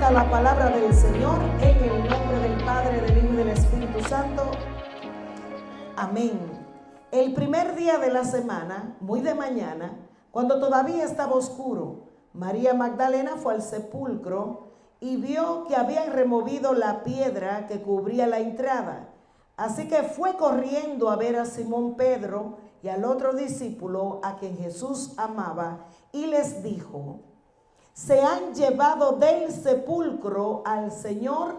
diga la palabra del Señor en el nombre del Padre, del Hijo y del Espíritu Santo. Amén. El primer día de la semana, muy de mañana, cuando todavía estaba oscuro, María Magdalena fue al sepulcro y vio que habían removido la piedra que cubría la entrada. Así que fue corriendo a ver a Simón Pedro y al otro discípulo a quien Jesús amaba y les dijo: se han llevado del sepulcro al Señor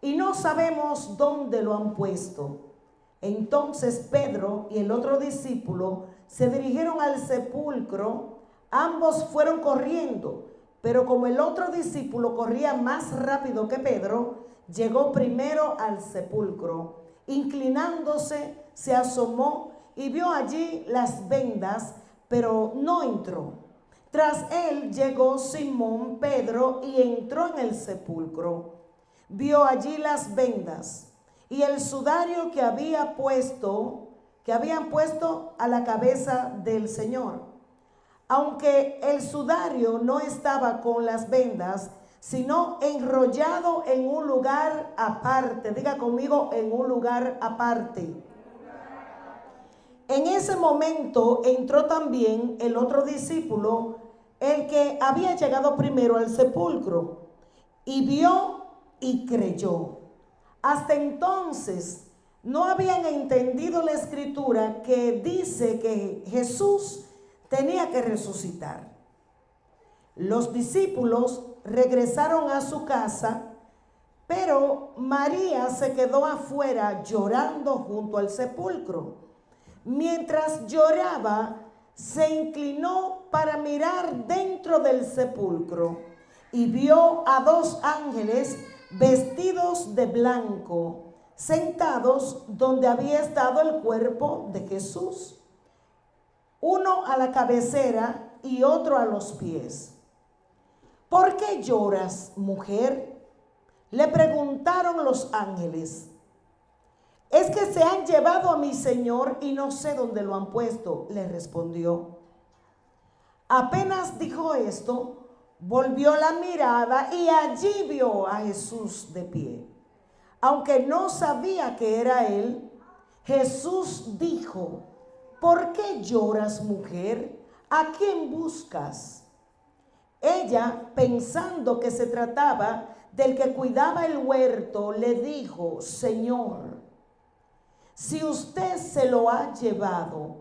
y no sabemos dónde lo han puesto. Entonces Pedro y el otro discípulo se dirigieron al sepulcro. Ambos fueron corriendo, pero como el otro discípulo corría más rápido que Pedro, llegó primero al sepulcro. Inclinándose, se asomó y vio allí las vendas, pero no entró. Tras él llegó Simón Pedro y entró en el sepulcro. Vio allí las vendas y el sudario que habían puesto a la cabeza del Señor. Aunque el sudario no estaba con las vendas, sino enrollado en un lugar aparte. Diga conmigo, en un lugar aparte. En ese momento entró también el otro discípulo, el que había llegado primero al sepulcro, y vio y creyó. Hasta entonces no habían entendido la escritura que dice que Jesús tenía que resucitar. Los discípulos regresaron a su casa, pero María se quedó afuera llorando junto al sepulcro. Mientras lloraba, se inclinó para mirar dentro del sepulcro y vio a dos ángeles vestidos de blanco, sentados donde había estado el cuerpo de Jesús, uno a la cabecera y otro a los pies. ¿Por qué lloras, mujer?, le preguntaron los ángeles. Es que se han llevado a mi Señor y no sé dónde lo han puesto, le respondió. Apenas dijo esto, volvió la mirada y allí vio a Jesús de pie. Aunque no sabía que era él, Jesús dijo: ¿por qué lloras, mujer? ¿A quién buscas? Ella, pensando que se trataba del que cuidaba el huerto, le dijo: Señor, si usted se lo ha llevado,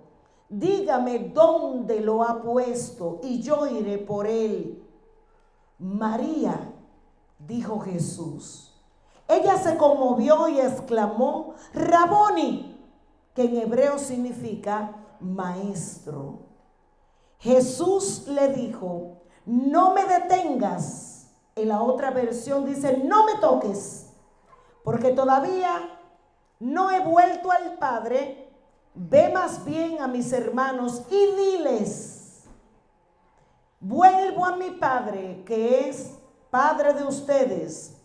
dígame dónde lo ha puesto y yo iré por él. María, dijo Jesús. Ella se conmovió y exclamó: Raboni, que en hebreo significa maestro. Jesús le dijo: no me detengas. En la otra versión dice: no me toques, porque todavía no he vuelto al Padre. Ve más bien a mis hermanos y diles: vuelvo a mi Padre, que es Padre de ustedes,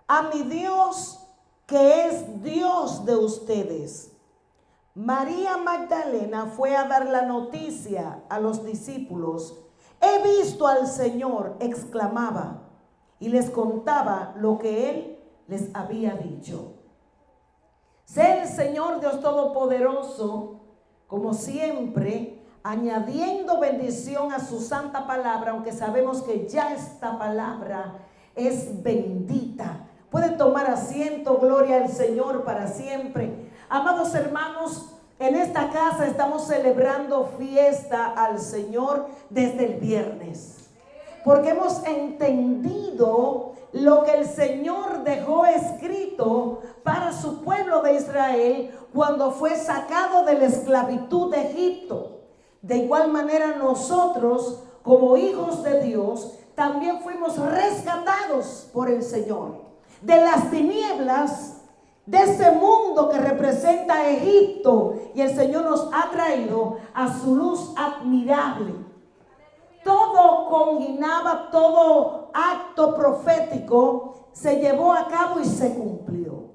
a mi Dios, que es Dios de ustedes. María Magdalena fue a dar la noticia a los discípulos. He visto al Señor, exclamaba, y les contaba lo que Él les había dicho. Sea el Señor Dios Todopoderoso, como siempre, añadiendo bendición a su santa palabra, aunque sabemos que ya esta palabra es bendita. Puede tomar asiento, gloria al Señor para siempre. Amados hermanos, en esta casa estamos celebrando fiesta al Señor desde el viernes, porque hemos entendido lo que el Señor dejó escrito para su pueblo de Israel cuando fue sacado de la esclavitud de Egipto. De igual manera nosotros, como hijos de Dios, también fuimos rescatados por el Señor de las tinieblas, de ese mundo que representa a Egipto, y el Señor nos ha traído a su luz admirable. Todo conguinaba, todo acto profético se llevó a cabo y se cumplió.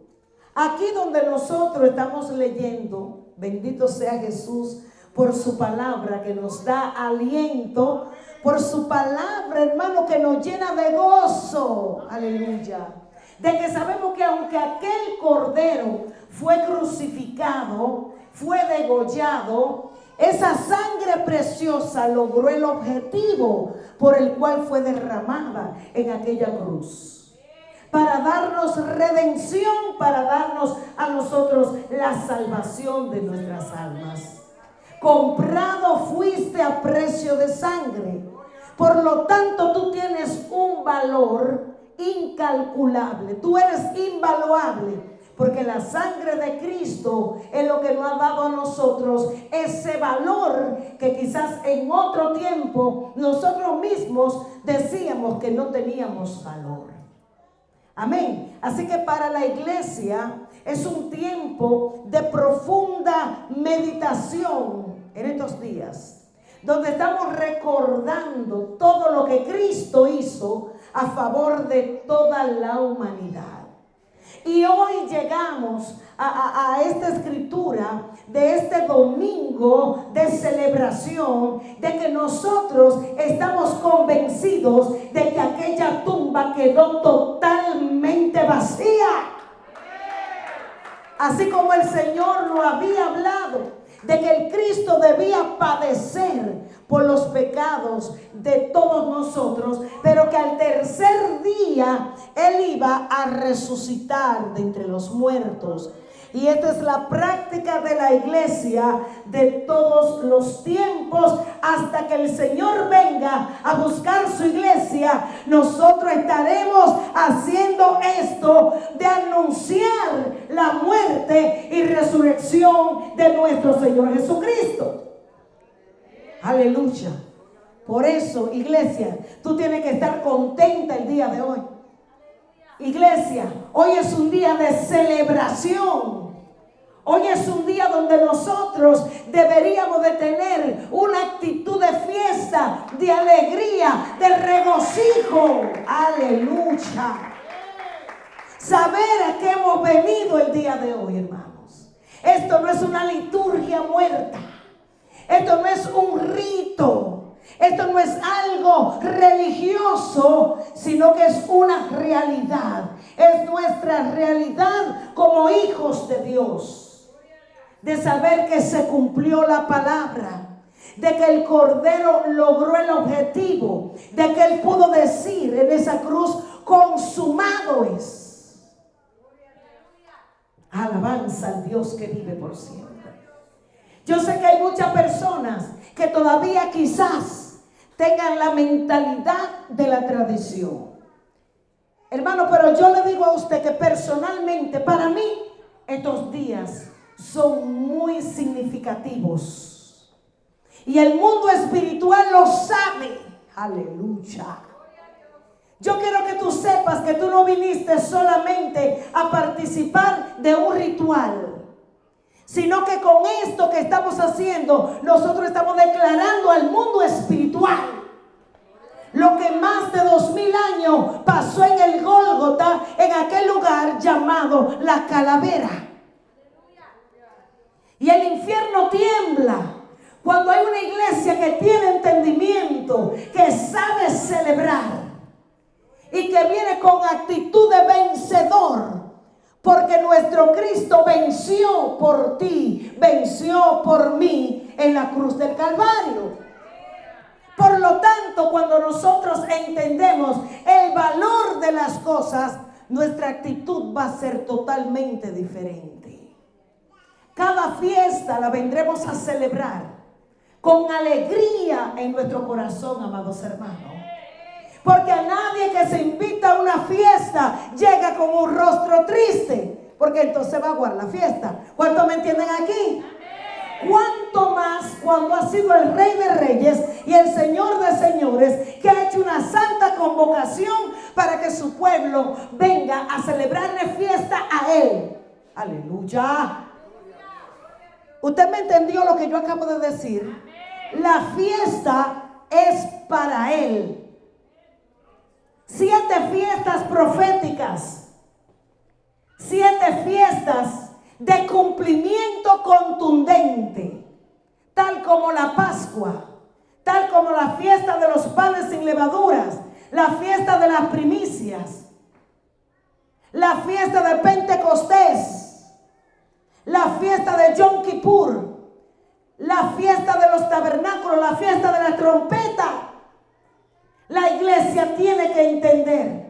Aquí donde nosotros estamos leyendo, bendito sea Jesús, por su palabra que nos da aliento, por su palabra, hermano, que nos llena de gozo. Aleluya. De que sabemos que aunque aquel cordero fue crucificado, fue degollado, esa sangre preciosa logró el objetivo por el cual fue derramada en aquella cruz. Para darnos redención, para darnos a nosotros la salvación de nuestras almas. Comprado fuiste a precio de sangre. Por lo tanto, tú tienes un valor incalculable. Tú eres invaluable. Porque la sangre de Cristo es lo que nos ha dado a nosotros ese valor que quizás en otro tiempo nosotros mismos decíamos que no teníamos valor. Amén. Así que para la iglesia es un tiempo de profunda meditación en estos días, donde estamos recordando todo lo que Cristo hizo a favor de toda la humanidad. Y hoy llegamos a esta escritura de este domingo de celebración, de que nosotros estamos convencidos de que aquella tumba quedó totalmente vacía. Así como el Señor lo había hablado, de que el Cristo debía padecer por los pecados de todos nosotros, pero que al tercer día Él iba a resucitar de entre los muertos. Y esta es la práctica de la iglesia de todos los tiempos. Hasta que el Señor venga a buscar su iglesia, nosotros estaremos haciendo esto de anunciar la muerte y resurrección de nuestro Señor Jesucristo. Aleluya. Por eso, iglesia, tú tienes que estar contenta el día de hoy. Iglesia, hoy es un día de celebración. Hoy es un día donde nosotros deberíamos de tener una actitud de fiesta, de alegría, de regocijo. Aleluya. Saber a qué hemos venido el día de hoy, hermanos. Esto no es una liturgia muerta. Esto no es un rito. Esto no es algo religioso, sino que es una realidad. Es nuestra realidad como hijos de Dios. De saber que se cumplió la palabra. De que el Cordero logró el objetivo. De que Él pudo decir en esa cruz, consumado es. Alabanza al Dios que vive por siempre. Yo sé que hay muchas personas que todavía quizás tengan la mentalidad de la tradición. Hermano, pero yo le digo a usted que personalmente para mí estos días son muy significativos. Y el mundo espiritual lo sabe. Aleluya. Yo quiero que tú sepas que tú no viniste solamente a participar de un ritual, sino que con esto que estamos haciendo, nosotros estamos declarando al mundo espiritual lo que más de 2000 años pasó en el Gólgota, en aquel lugar llamado la Calavera. Y el infierno tiembla cuando hay una iglesia que tiene entendimiento, que sabe celebrar y que viene con actitud de vencedor. Porque nuestro Cristo venció por ti, venció por mí en la cruz del Calvario. Por lo tanto, cuando nosotros entendemos el valor de las cosas, nuestra actitud va a ser totalmente diferente. Cada fiesta la vendremos a celebrar con alegría en nuestro corazón, amados hermanos. Porque a nadie que se invita a una fiesta llega con un rostro triste, porque entonces va a aguar la fiesta. ¿Cuántos me entienden aquí? ¿Cuánto más cuando ha sido el Rey de Reyes y el Señor de Señores, que ha hecho una santa convocación para que su pueblo venga a celebrarle fiesta a Él? Aleluya. ¿Usted me entendió lo que yo acabo de decir? La fiesta es para Él. 7 fiestas proféticas, 7 fiestas de cumplimiento contundente, tal como la Pascua, tal como la fiesta de los panes sin levaduras, la fiesta de las primicias, la fiesta de Pentecostés, la fiesta de Yom Kippur, la fiesta de los tabernáculos, la fiesta de la trompeta. La iglesia tiene que entender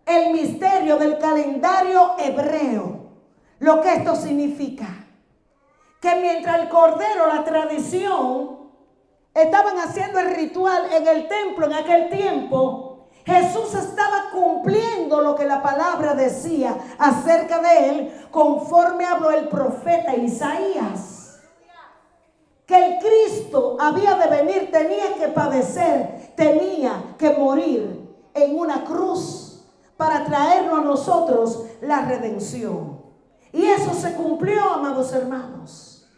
el misterio del calendario hebreo, lo que esto significa. Que mientras el cordero, la tradición, estaban haciendo el ritual en el templo en aquel tiempo, Jesús estaba cumpliendo lo que la palabra decía acerca de él, conforme habló el profeta Isaías. Que el Cristo había de venir, tenía que padecer, tenía que morir en una cruz para traernos a nosotros la redención. Y eso se cumplió, amados hermanos.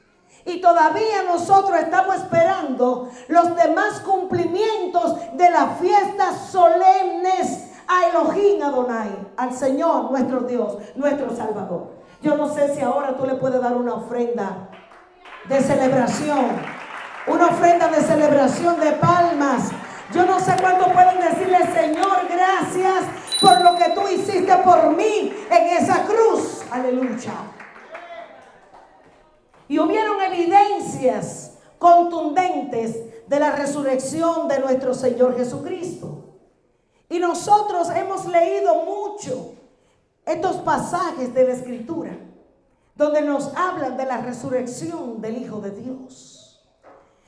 Y todavía nosotros estamos esperando los demás cumplimientos de las fiestas solemnes a Elohim Adonai, al Señor nuestro Dios, nuestro Salvador. Yo no sé si ahora tú le puedes dar una ofrenda de celebración, una ofrenda de celebración de palmas. Yo no sé cuánto pueden decirle: Señor, gracias por lo que tú hiciste por mí en esa cruz. Aleluya. Y hubieron evidencias contundentes de la resurrección de nuestro Señor Jesucristo. Y nosotros hemos leído mucho estos pasajes de la Escritura, donde nos hablan de la resurrección del Hijo de Dios.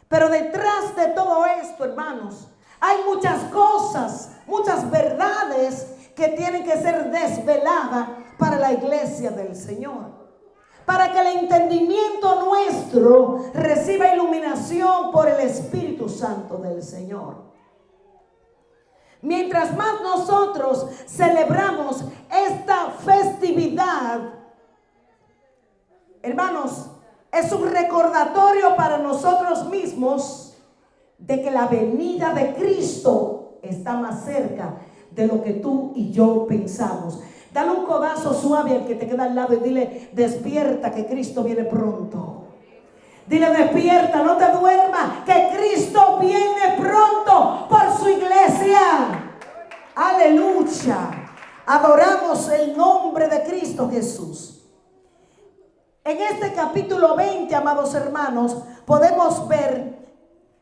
Pero detrás de todo esto, hermanos, hay muchas cosas, muchas verdades que tienen que ser desveladas para la iglesia del Señor, para que el entendimiento nuestro reciba iluminación por el Espíritu Santo del Señor. Mientras más nosotros celebramos esta festividad, hermanos, es un recordatorio para nosotros mismos de que la venida de Cristo está más cerca de lo que tú y yo pensamos. Dale un codazo suave al que te queda al lado y dile: despierta, que Cristo viene pronto. Dile: despierta, no te duermas, que Cristo viene pronto por su iglesia. Aleluya. Adoramos el nombre de Cristo Jesús. En este capítulo 20, amados hermanos, podemos ver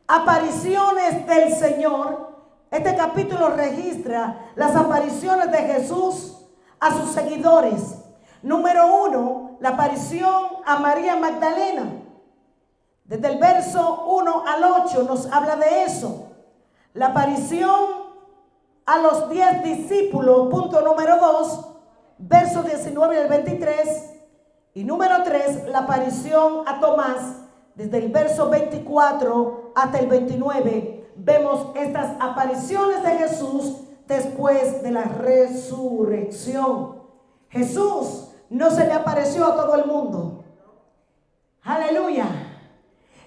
apariciones del Señor. Este capítulo registra las apariciones de Jesús a sus seguidores. Número 1, la aparición a María Magdalena. Desde el verso 1 al 8 nos habla de eso. La aparición a los 10 discípulos, punto número 2, versos 19 al 23. Y número 3, la aparición a Tomás, desde el verso 24 hasta el 29. Vemos estas apariciones de Jesús después de la resurrección. Jesús no se le apareció a todo el mundo. Aleluya.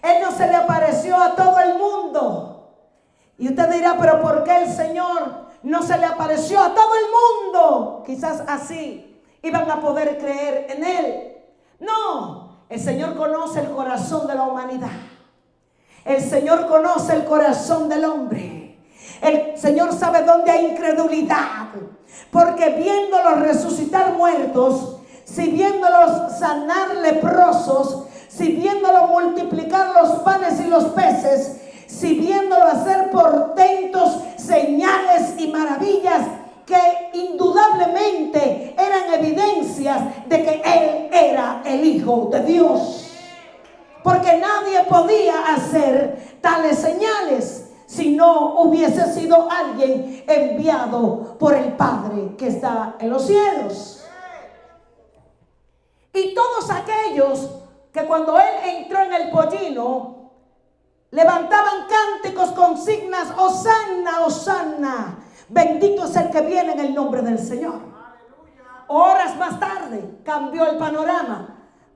Él no se le apareció a todo el mundo. Y usted dirá: pero ¿por qué el Señor no se le apareció a todo el mundo? Quizás así iban a poder creer en Él. No, el Señor conoce el corazón de la humanidad. El Señor conoce el corazón del hombre. El Señor sabe dónde hay incredulidad, porque viéndolos resucitar muertos, si viéndolos sanar leprosos, si viéndolos multiplicar los panes y los peces, si viéndolos hacer portentos, señales y maravillas que indudablemente eran evidencias de que Él era el Hijo de Dios, porque nadie podía hacer tales señales si no hubiese sido alguien enviado por el Padre que está en los cielos. Y todos aquellos que cuando Él entró en el pollino levantaban cánticos, consignas: Hosanna, Hosanna, bendito es el que viene en el nombre del Señor. Horas más tarde cambió el panorama.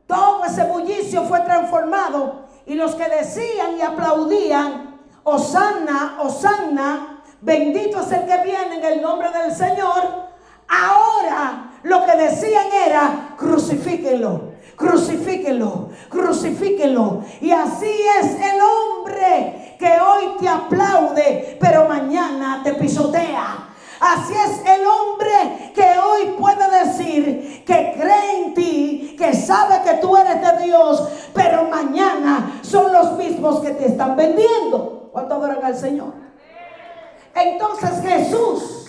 Todo ese bullicio fue transformado, y los que decían y aplaudían: Hosanna, Hosanna, bendito es el que viene en el nombre del Señor, ahora lo que decían era: crucifíquenlo, crucifíquenlo, crucifíquenlo. Y así es el hombre que hoy te aplaude, pero mañana te pisotea. Así es el hombre que hoy puede decir que cree en ti, que sabe que tú eres de Dios, pero mañana son los mismos que te están vendiendo. ¿Cuánto adoran al Señor? Entonces Jesús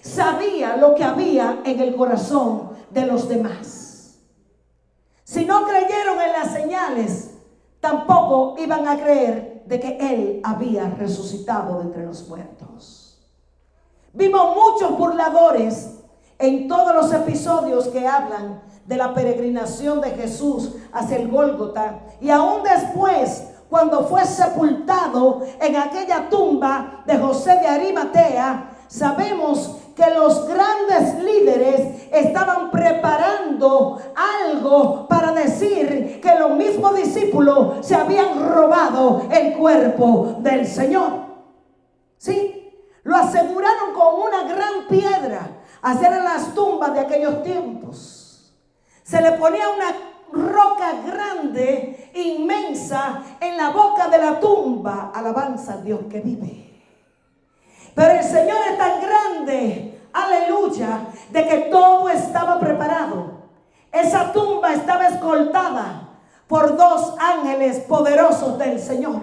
sabía lo que había en el corazón de los demás. Si no creyeron en las señales, tampoco iban a creer de que Él había resucitado de entre los muertos. Vimos muchos burladores en todos los episodios que hablan de la peregrinación de Jesús hacia el Gólgota, y aún después, cuando fue sepultado en aquella tumba de José de Arimatea, sabemos que los grandes líderes estaban preparando algo para decir que los mismos discípulos se habían robado el cuerpo del Señor. ¿Sí? Lo aseguraron con una gran piedra. Así eran las tumbas de aquellos tiempos. Se le ponía una roca grande, inmensa, en la boca de la tumba. Alabanza a Dios que vive. Pero el Señor es tan grande, aleluya, de que todo estaba preparado. Esa tumba estaba escoltada por 2 ángeles poderosos del Señor.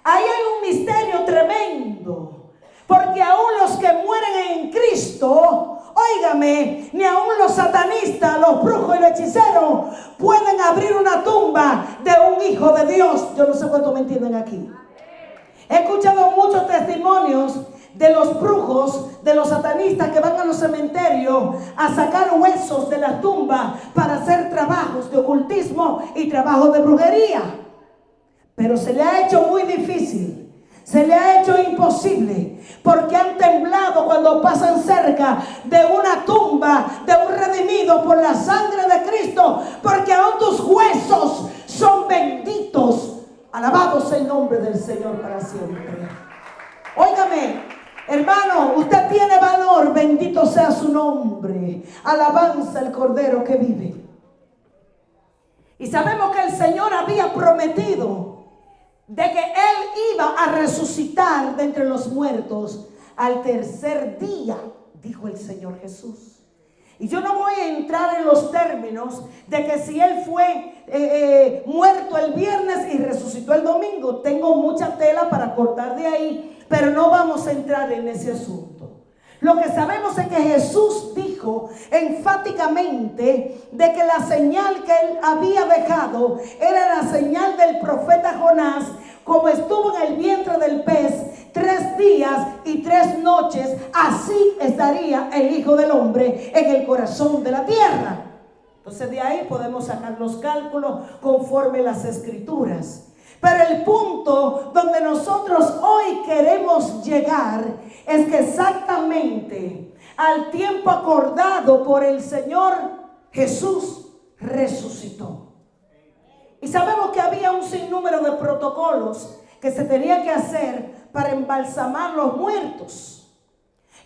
Ahí hay un misterio tremendo. Porque aún los que mueren en Cristo, óigame, ni aún los satanistas, los brujos y los hechiceros pueden abrir una tumba de un hijo de Dios. Yo no sé cuánto me entienden aquí. He escuchado muchos testimonios de los brujos, de los satanistas que van a los cementerios a sacar huesos de la tumba para hacer trabajos de ocultismo y trabajos de brujería. Pero se le ha hecho muy difícil. Se le ha hecho imposible, porque han temblado cuando pasan cerca de una tumba de un redimido por la sangre de Cristo, porque aún tus huesos son benditos. Alabado sea el nombre del Señor para siempre. Óigame, hermano, usted tiene valor, bendito sea su nombre. Alabanza al Cordero que vive. Y sabemos que el Señor había prometido de que Él iba a resucitar de entre los muertos al tercer día, dijo el Señor Jesús. Y yo no voy a entrar en los términos de que si Él fue muerto el viernes y resucitó el domingo. Tengo mucha tela para cortar de ahí, pero no vamos a entrar en ese asunto. Lo que sabemos es que Jesús dijo enfáticamente de que la señal que Él había dejado era la señal del profeta Jonás, como estuvo en el vientre del pez 3 días y 3 noches, así estaría el Hijo del Hombre en el corazón de la tierra. Entonces de ahí podemos sacar los cálculos conforme las Escrituras. Pero el punto donde nosotros hoy queremos llegar es que exactamente al tiempo acordado por el Señor, Jesús resucitó. Y sabemos que había un sinnúmero de protocolos que se tenía que hacer para embalsamar los muertos.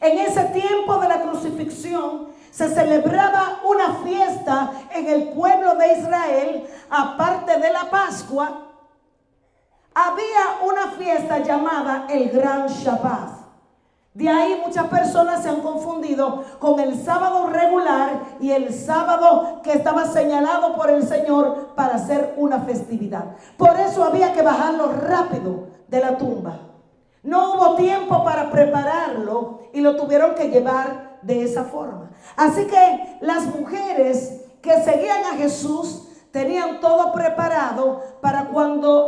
En ese tiempo de la crucifixión se celebraba una fiesta en el pueblo de Israel, aparte de la Pascua. Había una fiesta llamada el Gran Shabbat. De ahí muchas personas se han confundido con el sábado regular y el sábado que estaba señalado por el Señor para hacer una festividad. Por eso había que bajarlo rápido de la tumba. No hubo tiempo para prepararlo y lo tuvieron que llevar de esa forma. Así que las mujeres que seguían a Jesús tenían todo preparado para cuando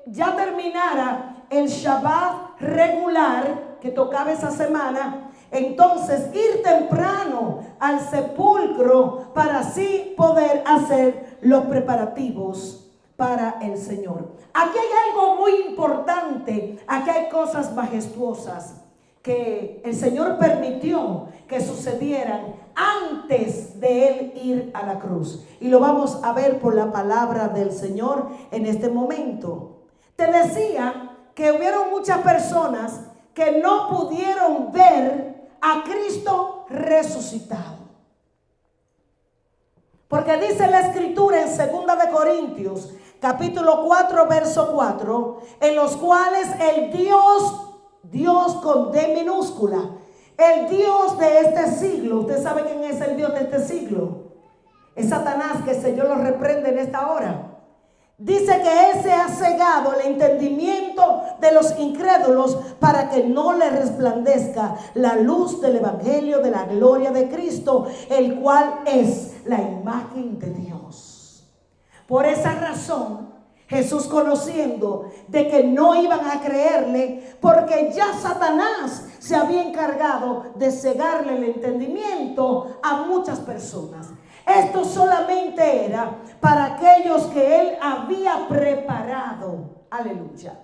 ya terminara el Shabbat regular que tocaba esa semana, entonces ir temprano al sepulcro para así poder hacer los preparativos para el Señor. Aquí hay algo muy importante, aquí hay cosas majestuosas que el Señor permitió que sucedieran antes de Él ir a la cruz. Y lo vamos a ver por la palabra del Señor en este momento. Te decía que hubieron muchas personas que no pudieron ver a Cristo resucitado. Porque dice la escritura en 2 Corintios, capítulo 4, verso 4, en los cuales el Dios con D minúscula, el Dios de este siglo, ¿usted sabe quién es el Dios de este siglo? Es Satanás, que el Señor lo reprende en esta hora. Dice que Él se ha cegado el entendimiento de los incrédulos para que no le resplandezca la luz del evangelio de la gloria de Cristo, el cual es la imagen de Dios. Por esa razón, Jesús, conociendo de que no iban a creerle, porque ya Satanás se había encargado de cegarle el entendimiento a muchas personas. Esto solamente era para aquellos que Él había preparado. Aleluya.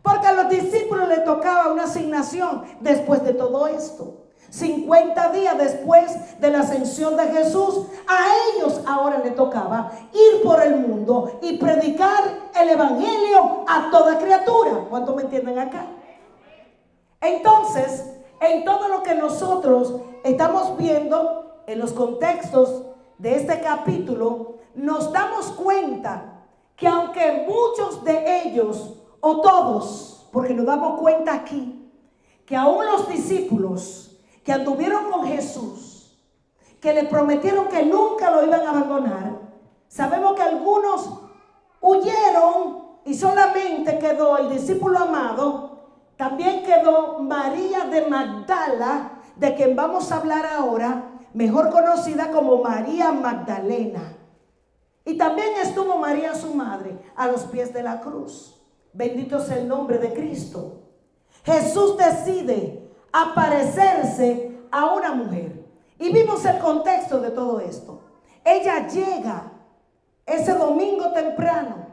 Porque a los discípulos les tocaba una asignación después de todo esto. 50 días después de la ascensión de Jesús, a ellos ahora les tocaba ir por el mundo y predicar el evangelio a toda criatura. ¿Cuántos me entienden acá? Entonces, en todo lo que nosotros estamos viendo en los contextos de este capítulo, nos damos cuenta que aunque muchos de ellos, o todos, porque nos damos cuenta aquí, que aún los discípulos que anduvieron con Jesús, que le prometieron que nunca lo iban a abandonar, sabemos que algunos huyeron y solamente quedó el discípulo amado. También quedó María de Magdala, de quien vamos a hablar ahora, mejor conocida como María Magdalena. Y también estuvo María, su madre, a los pies de la cruz. Bendito sea el nombre de Cristo. Jesús decide aparecerse a una mujer. Y vimos el contexto de todo esto. Ella llega ese domingo temprano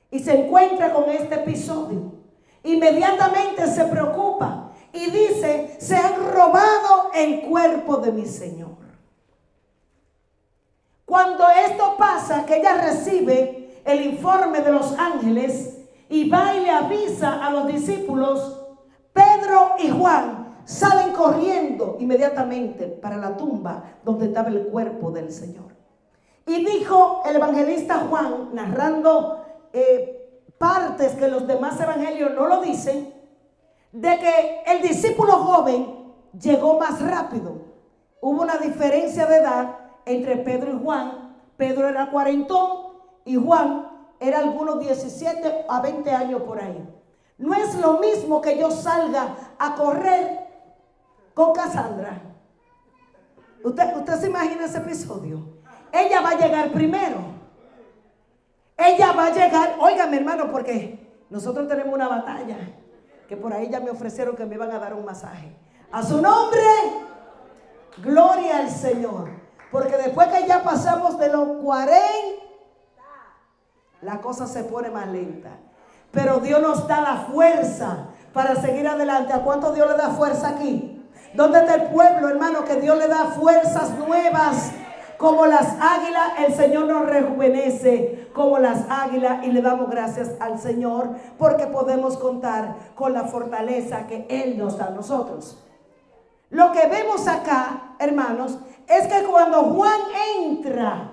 y se encuentra con este episodio. Inmediatamente se preocupa y dice: se han robado el cuerpo de mi Señor. Cuando esto pasa, que ella recibe el informe de los ángeles y va y le avisa a los discípulos, Pedro y Juan salen corriendo inmediatamente para la tumba donde estaba el cuerpo del Señor. Y dijo el evangelista Juan, narrando partes que los demás evangelios no lo dicen, de que el discípulo joven llegó más rápido. Hubo una diferencia de edad entre Pedro y Juan. Pedro era cuarentón y Juan era algunos 17 a 20 años por ahí. No es lo mismo que yo salga a correr con Cassandra. ¿Usted se imagina ese episodio? Ella va a llegar primero. Ella va a llegar, óigame hermano, porque nosotros tenemos una batalla, que por ahí ya me ofrecieron que me iban a dar un masaje. A su nombre, gloria al Señor. Porque después que ya pasamos de los 40, la cosa se pone más lenta. Pero Dios nos da la fuerza para seguir adelante. ¿A cuánto Dios le da fuerza aquí? ¿Dónde está el pueblo, hermano, que Dios le da fuerzas nuevas? Como las águilas, el Señor nos rejuvenece como las águilas, y le damos gracias al Señor porque podemos contar con la fortaleza que Él nos da a nosotros. Lo que vemos acá, hermanos, es que cuando Juan entra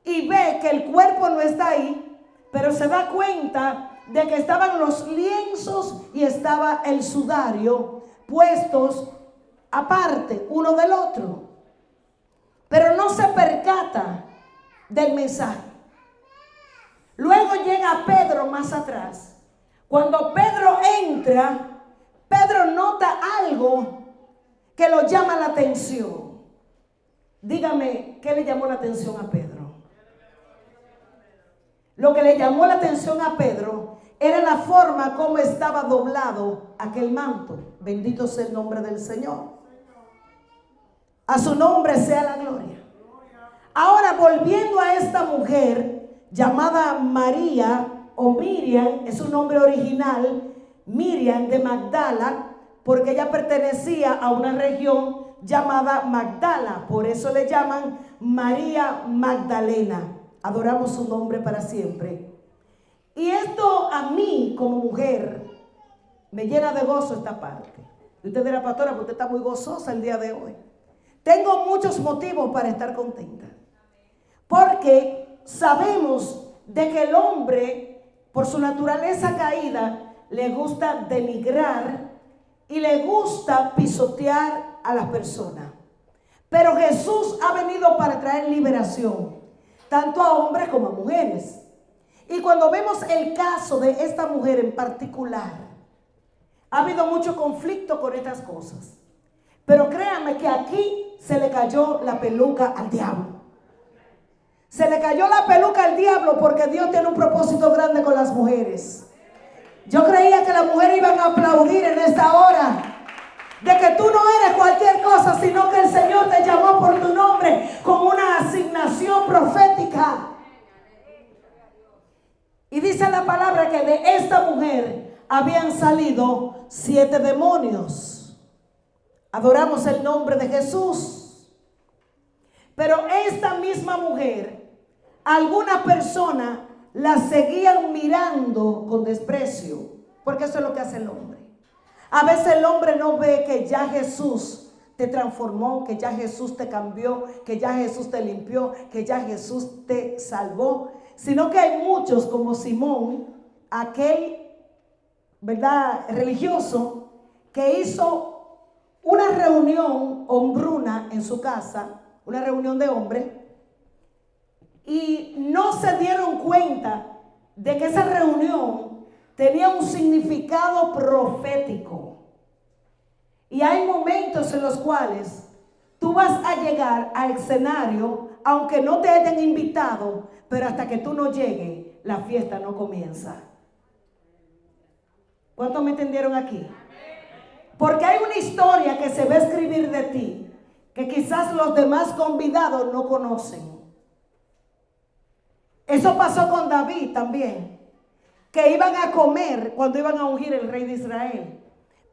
y ve que el cuerpo no está ahí, pero se da cuenta de que estaban los lienzos y estaba el sudario puestos aparte uno del otro. Pero no se percata del mensaje. Luego llega Pedro más atrás. Cuando Pedro entra, Pedro nota algo que lo llama la atención. Dígame, ¿qué le llamó la atención a Pedro? Lo que le llamó la atención a Pedro era la forma como estaba doblado aquel manto. Bendito sea el nombre del Señor. A su nombre sea la gloria. Ahora, volviendo a esta mujer llamada María o Miriam, es su nombre original, Miriam de Magdala, porque ella pertenecía a una región llamada Magdala. Por eso le llaman María Magdalena. Adoramos su nombre para siempre. Y esto a mí como mujer me llena de gozo esta parte. Y usted dirá, pastora, porque usted está muy gozosa el día de hoy. Tengo muchos motivos para estar contenta. Porque sabemos de que el hombre, por su naturaleza caída, le gusta denigrar y le gusta pisotear a las personas. Pero Jesús ha venido para traer liberación, tanto a hombres como a mujeres. Y cuando vemos el caso de esta mujer en particular, ha habido mucho conflicto con estas cosas. Pero créanme que aquí se le cayó la peluca al diablo. Se le cayó la peluca al diablo porque Dios tiene un propósito grande con las mujeres. Yo creía que las mujeres iban a aplaudir en esta hora, de que tú no eres cualquier cosa, sino que el Señor te llamó por tu nombre con una asignación profética. Y dice la palabra que de esta mujer habían salido 7 demonios. Adoramos el nombre de Jesús. Pero esta misma mujer, alguna persona la seguían mirando con desprecio, porque eso es lo que hace el hombre. A veces el hombre no ve que ya Jesús te transformó, que ya Jesús te cambió, que ya Jesús te limpió, que ya Jesús te salvó, sino que hay muchos como Simón, aquel, ¿verdad?, religioso, que hizo una reunión hombruna en su casa, una reunión de hombres, y no se dieron cuenta de que esa reunión tenía un significado profético. Y hay momentos en los cuales tú vas a llegar al escenario, aunque no te hayan invitado, pero hasta que tú no llegues, la fiesta no comienza. ¿Cuántos me entendieron aquí? Porque hay una historia que se va a escribir de ti, que quizás los demás convidados no conocen. Eso pasó con David también, que iban a comer cuando iban a ungir el rey de Israel.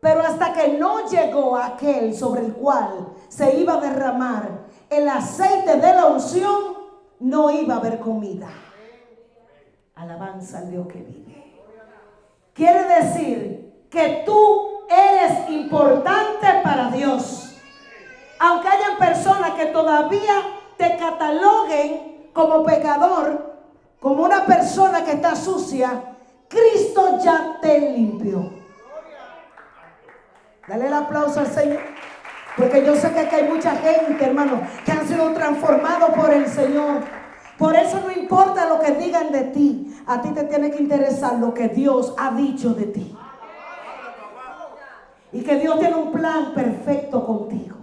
Pero hasta que no llegó aquel sobre el cual se iba a derramar el aceite de la unción, no iba a haber comida. Alabanza al Dios que vive. Quiere decir que tú eres importante para Dios. Aunque hayan personas que todavía te cataloguen como pecador, como una persona que está sucia, Cristo ya te limpió. Dale el aplauso al Señor, porque yo sé que aquí hay mucha gente, hermano, que han sido transformados por el Señor. Por eso no importa lo que digan de ti, a ti te tiene que interesar lo que Dios ha dicho de ti. Y que Dios tiene un plan perfecto contigo.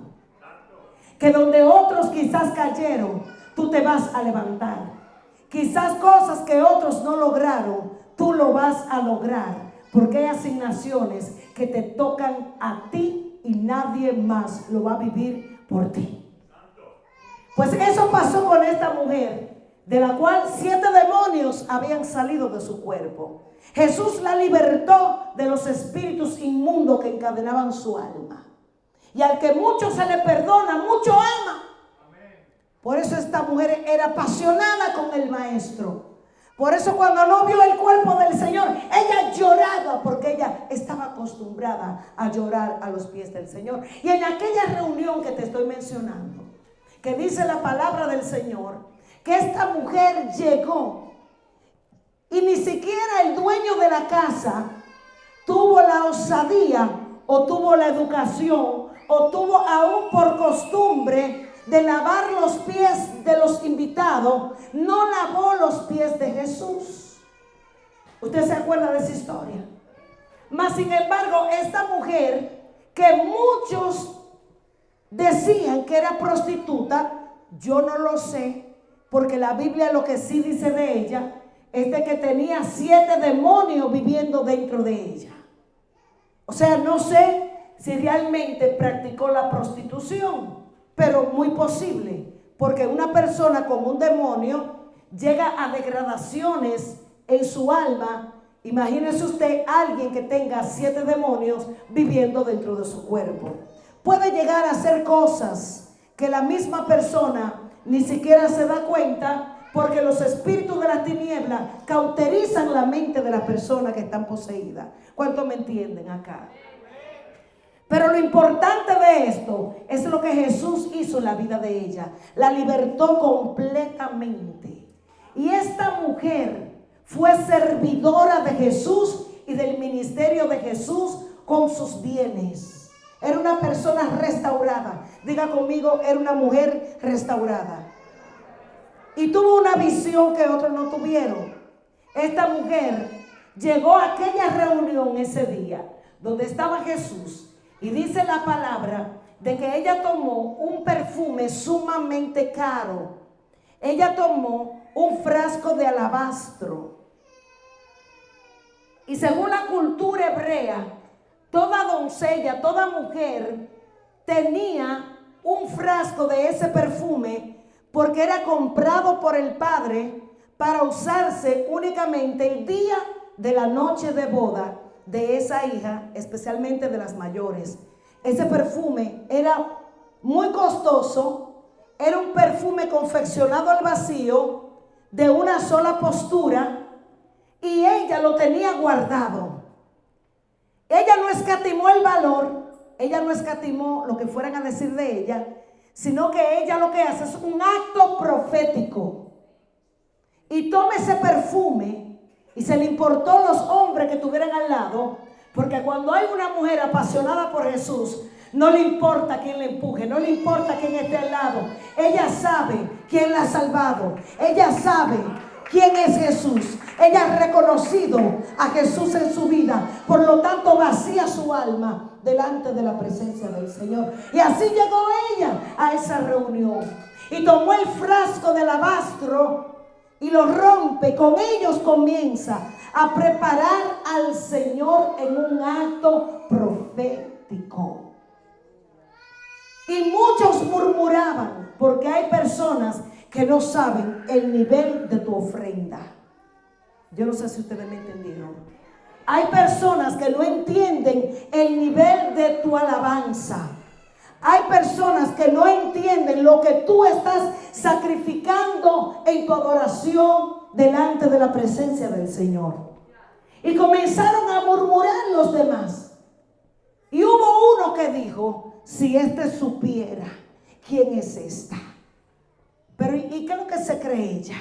Que donde otros quizás cayeron, tú te vas a levantar. Quizás cosas que otros no lograron, tú lo vas a lograr. Porque hay asignaciones que te tocan a ti y nadie más lo va a vivir por ti. Pues eso pasó con esta mujer, de la cual 7 demonios habían salido de su cuerpo. Jesús la libertó de los espíritus inmundos que encadenaban su alma. Y al que mucho se le perdona, mucho ama. Por eso esta mujer era apasionada con el maestro. Por eso cuando no vio el cuerpo del Señor, ella lloraba, porque ella estaba acostumbrada a llorar a los pies del Señor. Y en aquella reunión que te estoy mencionando, que dice la palabra del Señor, que esta mujer llegó y ni siquiera el dueño de la casa tuvo la osadía o tuvo la educación o tuvo aún por costumbre de lavar los pies de los invitados. No lavó los pies de Jesús. ¿Usted se acuerda de esa historia? Mas sin embargo, esta mujer, que muchos decían que era prostituta, yo no lo sé, porque la Biblia lo que sí dice de ella es de que tenía 7 demonios viviendo dentro de ella. O sea, no sé si realmente practicó la prostitución, pero muy posible, porque una persona con un demonio llega a degradaciones en su alma. Imagínese usted alguien que tenga 7 demonios viviendo dentro de su cuerpo. Puede llegar a hacer cosas que la misma persona ni siquiera se da cuenta, porque los espíritus de la tiniebla cauterizan la mente de las personas que están poseídas. ¿Cuántos me entienden acá? Pero lo importante de esto es lo que Jesús hizo en la vida de ella. La libertó completamente. Y esta mujer fue servidora de Jesús y del ministerio de Jesús con sus bienes. Era una persona restaurada. Diga conmigo, era una mujer restaurada. Y tuvo una visión que otros no tuvieron. Esta mujer llegó a aquella reunión ese día donde estaba Jesús. Y dice la palabra de que ella tomó un perfume sumamente caro. Ella tomó un frasco de alabastro. Y según la cultura hebrea, toda doncella, toda mujer tenía un frasco de ese perfume porque era comprado por el padre para usarse únicamente el día de la noche de boda de esa hija, especialmente de las mayores. Ese perfume era muy costoso, era un perfume confeccionado al vacío, de una sola postura, y ella lo tenía guardado. Ella no escatimó el valor, ella no escatimó lo que fueran a decir de ella, sino que ella lo que hace es un acto profético. Y toma ese perfume. Y se le importó los hombres que estuvieran al lado, porque cuando hay una mujer apasionada por Jesús, no le importa quién le empuje, no le importa quién esté al lado. Ella sabe quién la ha salvado, ella sabe quién es Jesús. Ella ha reconocido a Jesús en su vida, por lo tanto vacía su alma delante de la presencia del Señor. Y así llegó ella a esa reunión y tomó el frasco de alabastro y lo rompe. Con ellos comienza a preparar al Señor en un acto profético. Y muchos murmuraban, porque hay personas que no saben el nivel de tu ofrenda. Yo no sé si ustedes me entendieron. Hay personas que no entienden el nivel de tu alabanza. Hay personas que no entienden lo que tú estás sacrificando en tu adoración delante de la presencia del Señor. Y comenzaron a murmurar los demás. Y hubo uno que dijo, si este supiera quién es esta. Pero ¿y qué es lo que se cree ella?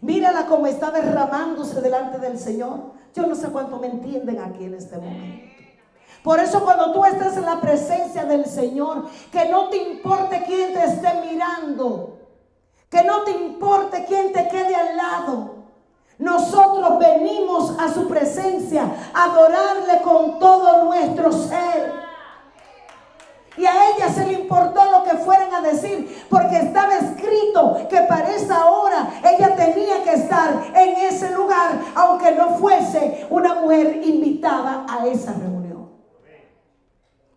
Mírala cómo está derramándose delante del Señor. Yo no sé cuánto me entienden aquí en este momento. Por eso cuando tú estás en la presencia del Señor, que no te importe quién te esté mirando, que no te importe quién te quede al lado. Nosotros venimos a su presencia a adorarle con todo nuestro ser. Y a ella se le importó lo que fueran a decir, porque estaba escrito que para esa hora ella tenía que estar en ese lugar, aunque no fuese una mujer invitada a esa reunión.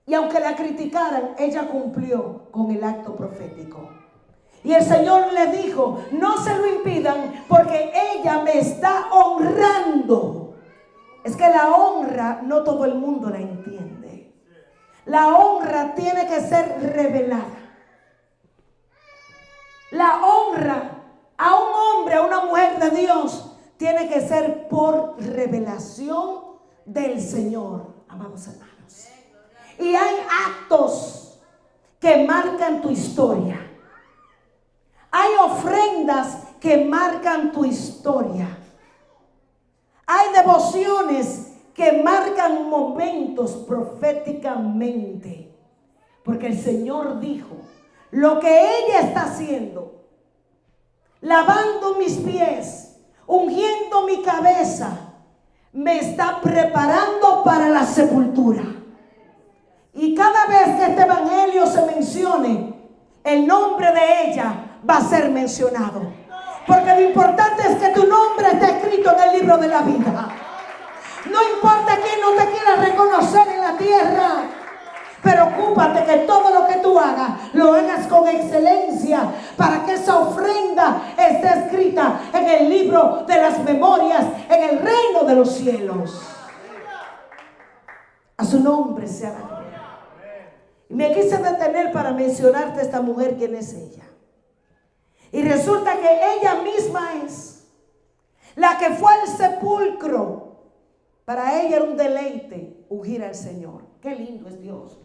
Y aunque la criticaran, ella cumplió con el acto profético. Y el Señor le dijo, no se lo impidan porque ella me está honrando. Es que la honra no todo el mundo la entiende. La honra tiene que ser revelada. La honra a un hombre, a una mujer de Dios, tiene que ser por revelación del Señor, amados hermanos. Y hay actos que marcan tu historia. Hay ofrendas que marcan tu historia. Hay devociones que marcan momentos proféticamente. Porque el Señor dijo, lo que ella está haciendo, lavando mis pies, ungiendo mi cabeza, me está preparando para la sepultura. Y cada vez que este evangelio se mencione, el nombre de ella va a ser mencionado. Porque lo importante es que tu nombre esté escrito en el libro de la vida. No importa quién no te quiera reconocer en la tierra, pero ocúpate que todo lo que tú hagas, lo hagas con excelencia, para que esa ofrenda esté escrita en el libro de las memorias, en el reino de los cielos. A su nombre sea la gloria. Y me quise detener para mencionarte a esta mujer, quién es ella. Y resulta que ella misma es la que fue al sepulcro Para ella era un deleite ungir al Señor. Qué lindo es Dios.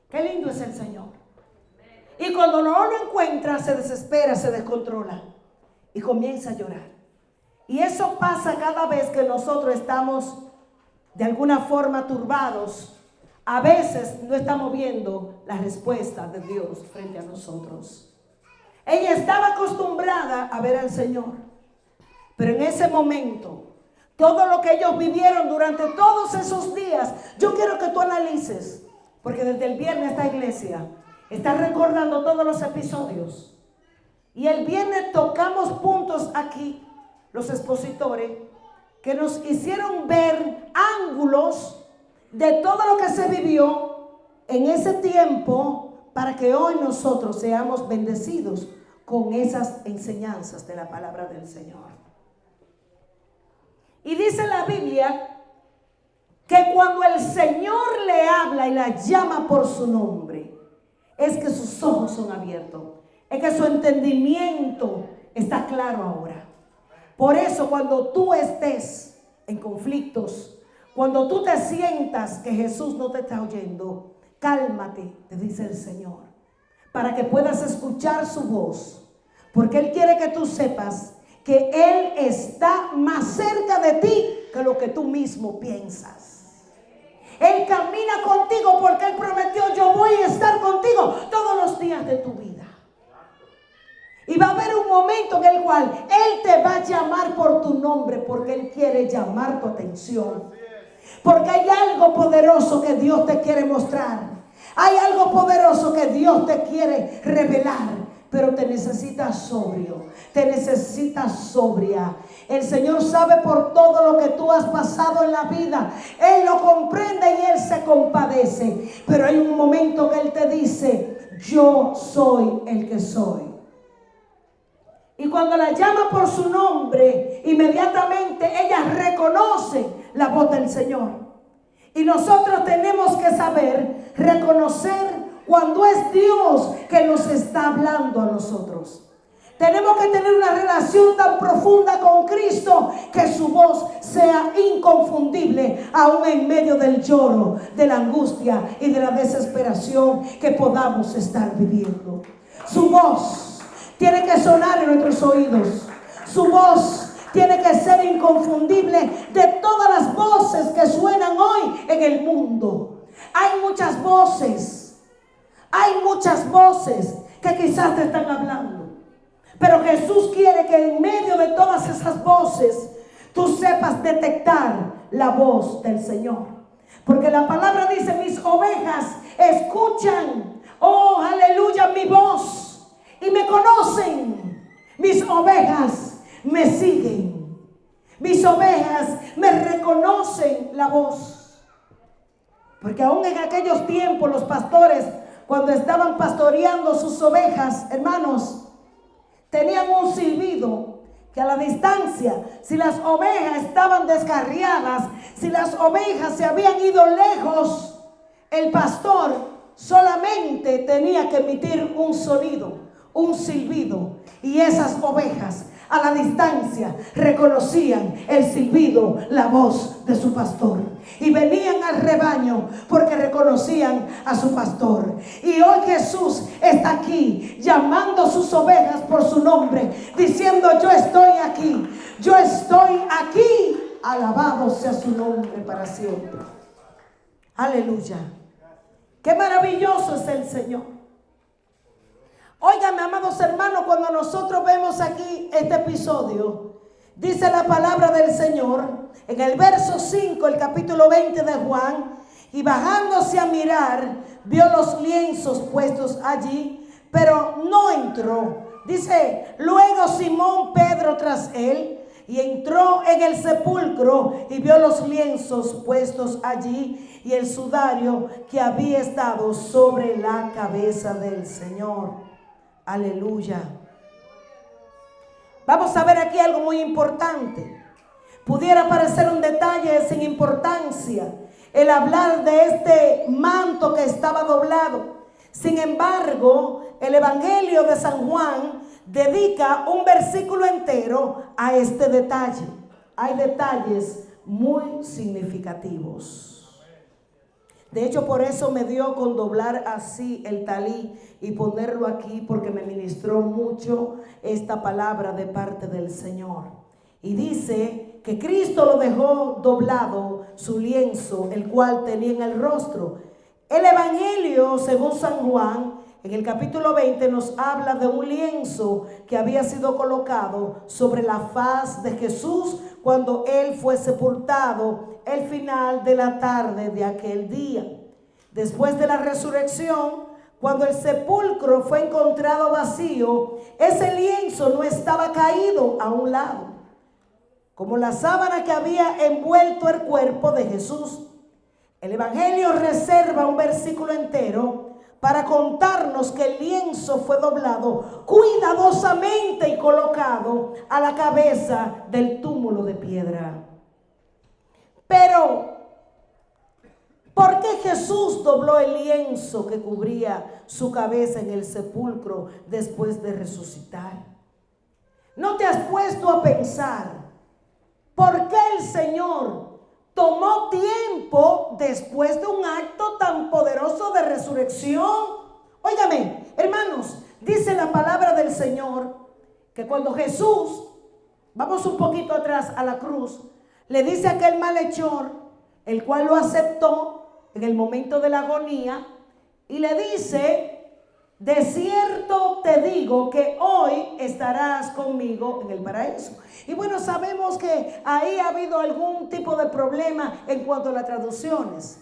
Qué lindo es el Señor. Y cuando no lo encuentra, se desespera, se descontrola y comienza a llorar. Y eso pasa cada vez que nosotros estamos de alguna forma turbados. A veces no estamos viendo la respuesta de Dios frente a nosotros. Ella estaba acostumbrada a ver al Señor, pero en ese momento, todo lo que ellos vivieron durante todos esos días, yo quiero que tú analices, porque desde el viernes esta iglesia está recordando todos los episodios. Y el viernes tocamos puntos aquí, los expositores, que nos hicieron ver ángulos de todo lo que se vivió en ese tiempo, para que hoy nosotros seamos bendecidos con esas enseñanzas de la palabra del Señor. Y dice la Biblia que cuando el Señor le habla y la llama por su nombre, es que sus ojos son abiertos, es que su entendimiento está claro ahora. Por eso, cuando tú estés en conflictos, cuando tú te sientas que Jesús no te está oyendo, cálmate, te dice el Señor, para que puedas escuchar su voz, porque Él quiere que tú sepas que Él está más cerca de ti que lo que tú mismo piensas. Él camina contigo porque Él prometió: yo voy a estar contigo todos los días de tu vida. Y va a haber un momento en el cual Él te va a llamar por tu nombre, porque Él quiere llamar tu atención. Porque hay algo poderoso que Dios te quiere mostrar. Hay algo poderoso que Dios te quiere revelar. Pero te necesitas sobrio, te necesitas sobria. El Señor sabe por todo lo que tú has pasado en la vida. Él lo comprende y Él se compadece. Pero hay un momento que Él te dice: yo soy el que soy. Y cuando la llama por su nombre, inmediatamente ella reconoce la voz del Señor. Y nosotros tenemos que saber reconocer cuando es Dios que nos está hablando a nosotros. Tenemos que tener una relación tan profunda con Cristo que su voz sea inconfundible, aún en medio del lloro, de la angustia y de la desesperación que podamos estar viviendo. Su voz tiene que sonar en nuestros oídos. Su voz tiene que ser inconfundible de todas las voces que suenan hoy en el mundo. Hay muchas voces. Hay muchas voces que quizás te están hablando. Pero Jesús quiere que en medio de todas esas voces tú sepas detectar la voz del Señor. Porque la palabra dice: mis ovejas escuchan, oh aleluya, mi voz y me conocen. Mis ovejas me siguen. Mis ovejas me reconocen la voz. Porque aún en aquellos tiempos los pastores, cuando estaban pastoreando sus ovejas, hermanos, tenían un silbido que a la distancia, si las ovejas estaban descarriadas, si las ovejas se habían ido lejos, el pastor solamente tenía que emitir un sonido, un silbido, y esas ovejas a la distancia reconocían el silbido, la voz de su pastor, y venían al rebaño porque reconocían a su pastor. Y hoy Jesús está aquí llamando a sus ovejas por su nombre, diciendo: yo estoy aquí, yo estoy aquí, alabado sea su nombre para siempre. Aleluya. Qué maravilloso es el Señor. Óigame, amados hermanos, cuando nosotros vemos aquí este episodio, dice la palabra del Señor en el verso 5, el capítulo 20 de Juan: y bajándose a mirar, vio los lienzos puestos allí, pero no entró. Dice: luego Simón Pedro tras él, y entró en el sepulcro y vio los lienzos puestos allí y el sudario que había estado sobre la cabeza del Señor. Aleluya. Vamos a ver aquí algo muy importante. Pudiera parecer un detalle sin importancia el hablar de este manto que estaba doblado. Sin embargo, el Evangelio de San Juan dedica un versículo entero a este detalle. Hay detalles muy significativos. De hecho, por eso me dio con doblar así el talí y ponerlo aquí, porque me ministró mucho esta palabra de parte del Señor. Y dice que Cristo lo dejó doblado su lienzo, el cual tenía en el rostro. El Evangelio, según San Juan, en el capítulo 20 nos habla de un lienzo que había sido colocado sobre la faz de Jesús cuando él fue sepultado el final de la tarde de aquel día. Después de la resurrección, cuando el sepulcro fue encontrado vacío, ese lienzo no estaba caído a un lado, como la sábana que había envuelto el cuerpo de Jesús. El Evangelio reserva un versículo entero para contarnos que el lienzo fue doblado cuidadosamente y colocado a la cabeza del túmulo de piedra. Pero, ¿por qué Jesús dobló el lienzo que cubría su cabeza en el sepulcro después de resucitar? ¿No te has puesto a pensar por qué el Señor tomó tiempo después de un acto tan poderoso de resurrección? Óigame, hermanos, dice la palabra del Señor que cuando Jesús, vamos un poquito atrás a la cruz, le dice a aquel malhechor, el cual lo aceptó en el momento de la agonía, y le dice: de cierto te digo que hoy estarás conmigo en el paraíso. Y bueno, sabemos que ahí ha habido algún tipo de problema en cuanto a las traducciones.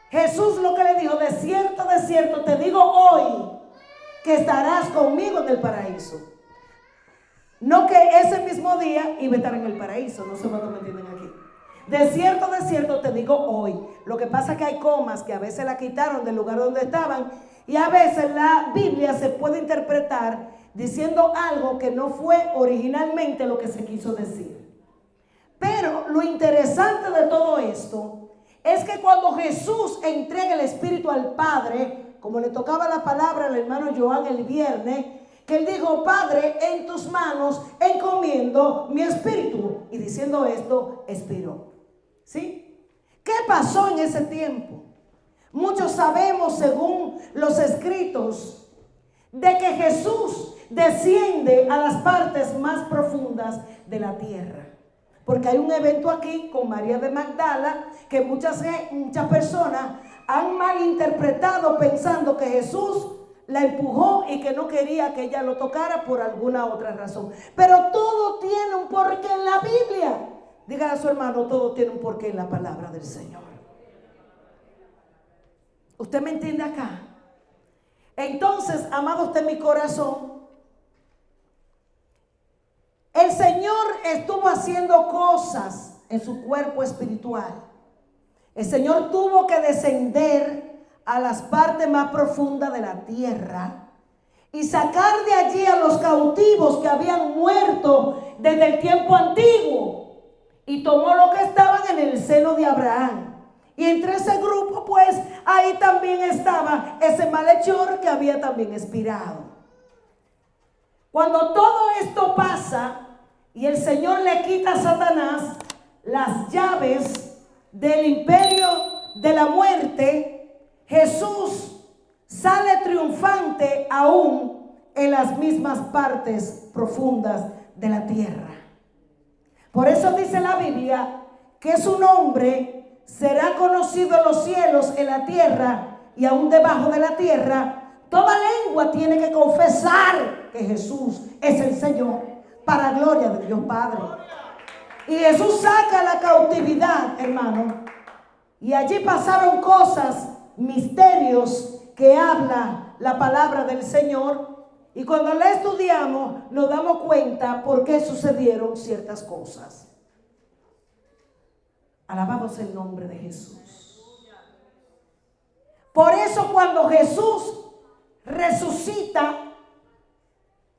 Jesús lo que le dijo: de cierto te digo hoy que estarás conmigo en el paraíso. No que ese mismo día iba a estar en el paraíso, no sé cuánto me entienden aquí. De cierto te digo hoy. Lo que pasa es que hay comas que a veces la quitaron del lugar donde estaban, y a veces la Biblia se puede interpretar diciendo algo que no fue originalmente lo que se quiso decir. Pero lo interesante de todo esto es que cuando Jesús entrega el Espíritu al Padre, como le tocaba la palabra al hermano Joan el viernes, que él dijo: Padre, en tus manos encomiendo mi espíritu. Y diciendo esto, expiró. ¿Sí? ¿Qué pasó en ese tiempo? Muchos sabemos, según los escritos, de que Jesús desciende a las partes más profundas de la tierra. Porque hay un evento aquí con María de Magdala que muchas personas han malinterpretado pensando que Jesús la empujó y que no quería que ella lo tocara por alguna otra razón. Pero todo tiene un porqué en la Biblia. Dígale a su hermano: todo tiene un porqué en la palabra del Señor. ¿Usted me entiende acá? Entonces, amados de mi corazón, el Señor estuvo haciendo cosas en su cuerpo espiritual. El Señor tuvo que descender a las partes más profundas de la tierra y sacar de allí a los cautivos que habían muerto desde el tiempo antiguo, y tomó lo que estaban en el seno de Abraham. Y entre ese grupo, pues, ahí también estaba ese malhechor que había también expirado. Cuando todo esto pasa y el Señor le quita a Satanás las llaves del imperio de la muerte, Jesús sale triunfante aún en las mismas partes profundas de la tierra. Por eso dice la Biblia que su nombre será conocido en los cielos, en la tierra y aún debajo de la tierra. Toda lengua tiene que confesar que Jesús es el Señor, para gloria de Dios Padre. Y Jesús saca la cautividad, hermano. Y allí pasaron cosas, misterios que habla la palabra del Señor. Y cuando la estudiamos nos damos cuenta por qué sucedieron ciertas cosas. Alabamos el nombre de Jesús. Por eso cuando Jesús resucita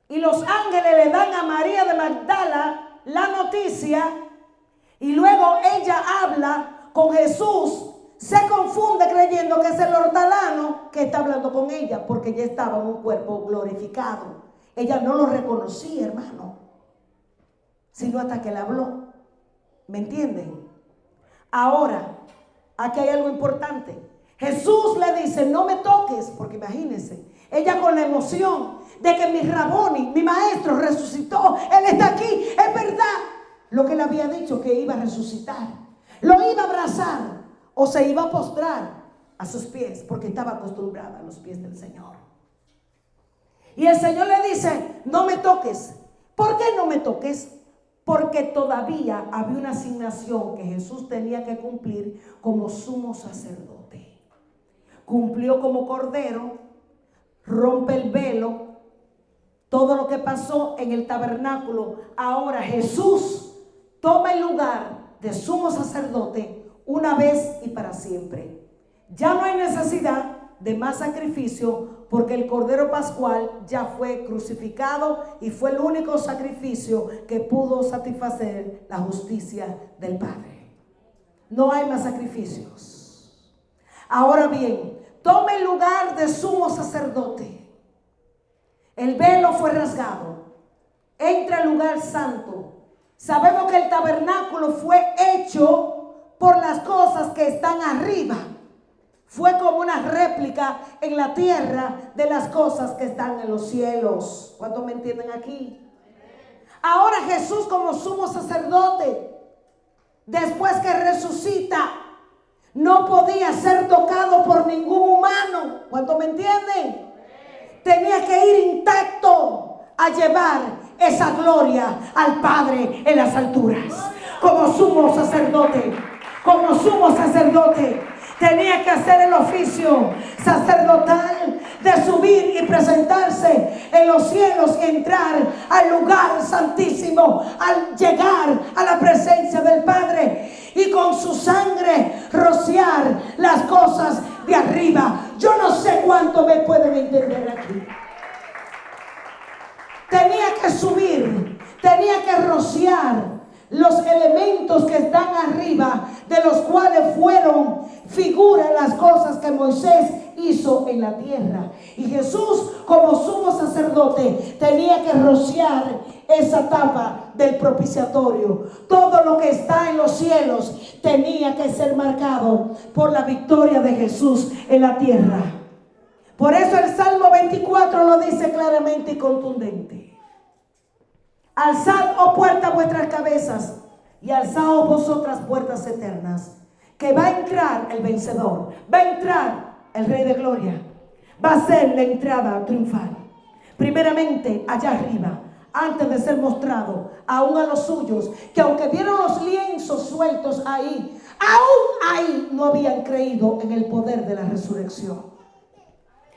y los ángeles le dan a María de Magdala la noticia, y luego ella habla con Jesús, se confunde creyendo que es el hortelano que está hablando con ella, porque ella estaba en un cuerpo glorificado. Ella no lo reconocía, hermano, sino hasta que le habló. ¿Me entienden? Ahora, aquí hay algo importante. Jesús le dice, no me toques, porque imagínense, ella con la emoción de que mi Raboni, mi maestro resucitó, él está aquí, es verdad. Lo que él había dicho que iba a resucitar, lo iba a abrazar o se iba a postrar a sus pies, porque estaba acostumbrada a los pies del Señor. Y el Señor le dice, no me toques. ¿Por qué no me toques? Porque todavía había una asignación que Jesús tenía que cumplir como sumo sacerdote. Cumplió como cordero, rompe el velo, todo lo que pasó en el tabernáculo. Ahora Jesús toma el lugar de sumo sacerdote una vez y para siempre. Ya no hay necesidad de más sacrificio, porque el Cordero Pascual ya fue crucificado y fue el único sacrificio que pudo satisfacer la justicia del Padre. No hay más sacrificios. Ahora bien, toma el lugar de sumo sacerdote. El velo fue rasgado. Entra al lugar santo. Sabemos que el tabernáculo fue hecho por las cosas que están arriba. Fue como una réplica en la tierra de las cosas que están en los cielos. ¿Cuántos me entienden aquí? Ahora Jesús como sumo sacerdote, después que resucita, no podía ser tocado por ningún humano. ¿Cuántos me entienden? Tenía que ir intacto a llevar esa gloria al Padre en las alturas. Como sumo sacerdote, tenía que hacer el oficio sacerdotal de subir y presentarse en los cielos y entrar al lugar santísimo, al llegar a la presencia del Padre y con su sangre rociar las cosas de arriba. Yo no sé cuánto me pueden entender aquí. Tenía que subir, tenía que rociar los elementos que están arriba, de los cuales fueron figuras las cosas que Moisés hizo en la tierra. Y Jesús, como sumo sacerdote, tenía que rociar esa tapa del propiciatorio. Todo lo que está en los cielos tenía que ser marcado por la victoria de Jesús en la tierra. Por eso el Salmo 24 lo dice claramente y contundente. Alzad, oh puertas, vuestras cabezas, y alzaos vosotras puertas eternas, que va a entrar el vencedor, va a entrar el Rey de Gloria, va a ser la entrada triunfal. Primeramente allá arriba, antes de ser mostrado aún a los suyos, que aunque vieron los lienzos sueltos ahí, aún ahí no habían creído en el poder de la resurrección.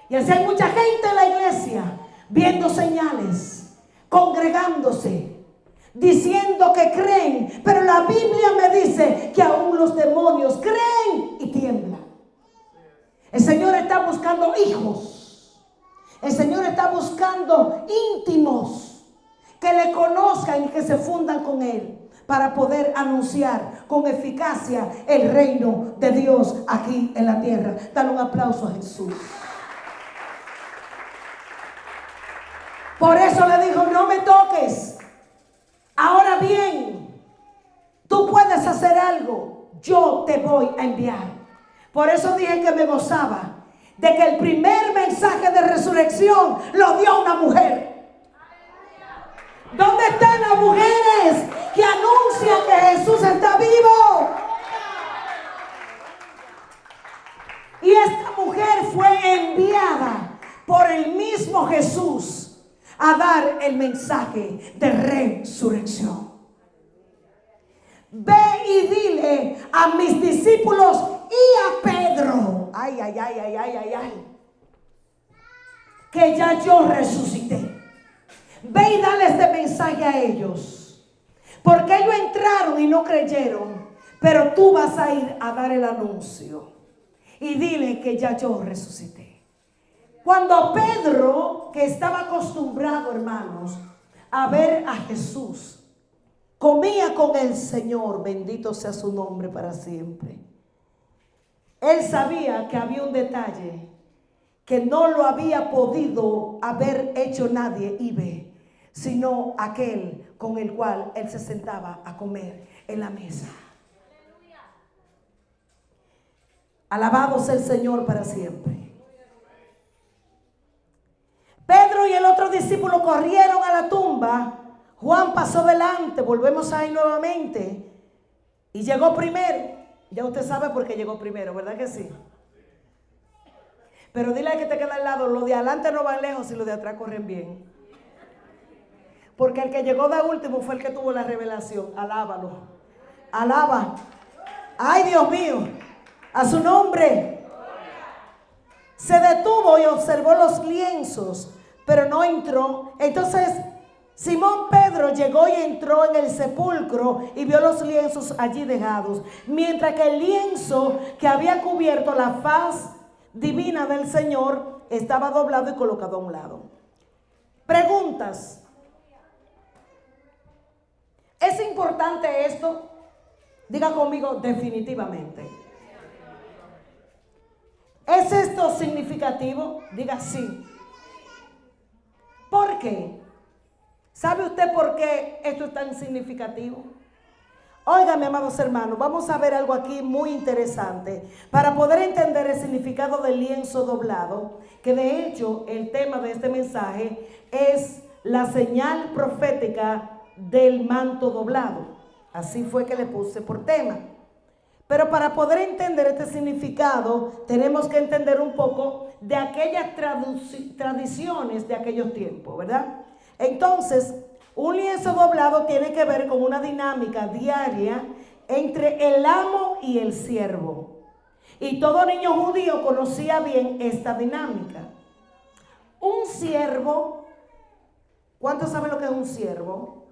Y así hay mucha gente en la iglesia viendo señales, congregándose, diciendo que creen, pero la Biblia me dice que aún los demonios creen y tiemblan. El Señor está buscando hijos, el Señor está buscando íntimos que le conozcan y que se fundan con Él, para poder anunciar con eficacia el reino de Dios aquí en la tierra. Dale un aplauso a Jesús. Por eso le dijo, no me toques. Ahora bien, tú puedes hacer algo, yo te voy a enviar. Por eso dije que me gozaba de que el primer mensaje de resurrección lo dio una mujer. ¿Dónde están las mujeres que anuncian que Jesús está vivo? Y esta mujer fue enviada por el mismo Jesús a dar el mensaje de resurrección. Ve y dile a mis discípulos y a Pedro, que ya yo resucité. Ve y dale este mensaje a ellos, porque ellos entraron y no creyeron, pero tú vas a ir a dar el anuncio y dile que ya yo resucité. Cuando Pedro, que estaba acostumbrado, hermanos, a ver a Jesús, comía con el Señor, bendito sea su nombre para siempre, él sabía que había un detalle que no lo había podido haber hecho nadie, sino aquel con el cual él se sentaba a comer en la mesa. Alabado sea el Señor para siempre. Pedro y el otro discípulo corrieron a la tumba. Juan pasó delante. Volvemos ahí nuevamente. Y llegó primero. Ya usted sabe por qué llegó primero, ¿verdad que sí? Pero dile al que te queda al lado, los de adelante no van lejos y los de atrás corren bien. Porque el que llegó de último fue el que tuvo la revelación. Alábalo. Alaba. Ay, Dios mío. A su nombre. Se detuvo y observó los lienzos, pero no entró. Entonces Simón Pedro llegó y entró en el sepulcro y vio los lienzos allí dejados, mientras que el lienzo que había cubierto la faz divina del Señor estaba doblado y colocado a un lado. Preguntas. ¿Es importante esto? Diga conmigo, definitivamente. ¿Es esto significativo? Diga sí. ¿Por qué? ¿Sabe usted por qué esto es tan significativo? Óigame, amados hermanos, vamos a ver algo aquí muy interesante para poder entender el significado del lienzo doblado, que de hecho el tema de este mensaje es la señal profética del manto doblado. Así fue que le puse por tema. Pero para poder entender este significado, tenemos que entender un poco de aquellas tradiciones de aquellos tiempos, ¿verdad? Entonces, un lienzo doblado tiene que ver con una dinámica diaria entre el amo y el siervo. Y todo niño judío conocía bien esta dinámica. Un siervo, ¿cuántos saben lo que es un siervo?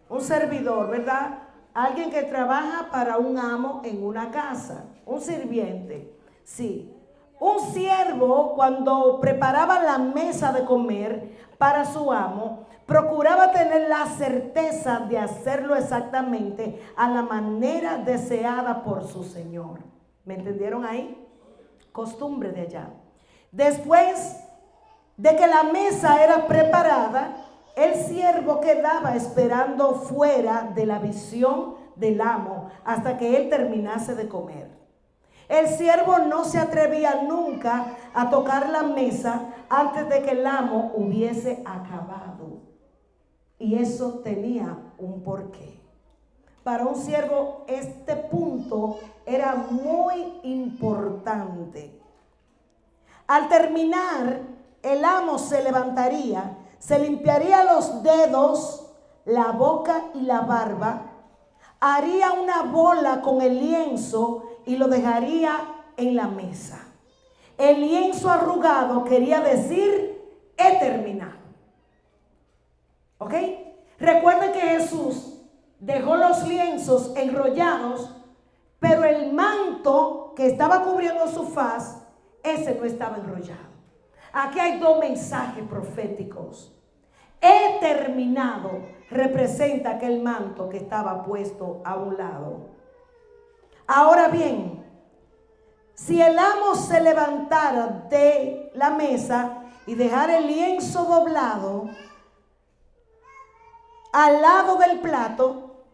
Un servidor, ¿verdad? Alguien que trabaja para un amo en una casa, un sirviente, sí. Un siervo, cuando preparaba la mesa de comer para su amo, procuraba tener la certeza de hacerlo exactamente a la manera deseada por su señor. ¿Me entendieron ahí? Costumbre de allá. Después de que la mesa era preparada, el siervo quedaba esperando fuera de la visión del amo hasta que él terminase de comer. El siervo no se atrevía nunca a tocar la mesa antes de que el amo hubiese acabado. Y eso tenía un porqué. Para un siervo este punto era muy importante. Al terminar, el amo se levantaría, se limpiaría los dedos, la boca y la barba, haría una bola con el lienzo y lo dejaría en la mesa. El lienzo arrugado quería decir, he terminado. ¿Ok? Recuerden que Jesús dejó los lienzos enrollados, pero el manto que estaba cubriendo su faz, ese no estaba enrollado. Aquí hay dos mensajes proféticos. He terminado representa aquel manto que estaba puesto a un lado. Ahora bien, si el amo se levantara de la mesa y dejara el lienzo doblado al lado del plato,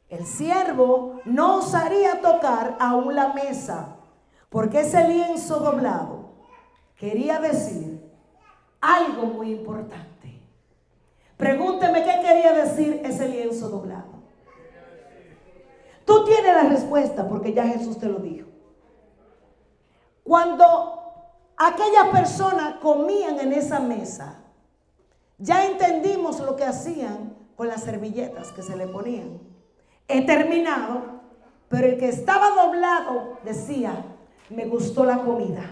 el siervo no osaría tocar aún la mesa, porque ese lienzo doblado quería decir algo muy importante. Pregúnteme qué quería decir ese lienzo doblado. Tú tienes la respuesta porque ya Jesús te lo dijo. Cuando aquellas personas comían en esa mesa, ya entendimos lo que hacían con las servilletas que se le ponían. He terminado, pero el que estaba doblado decía, me gustó la comida,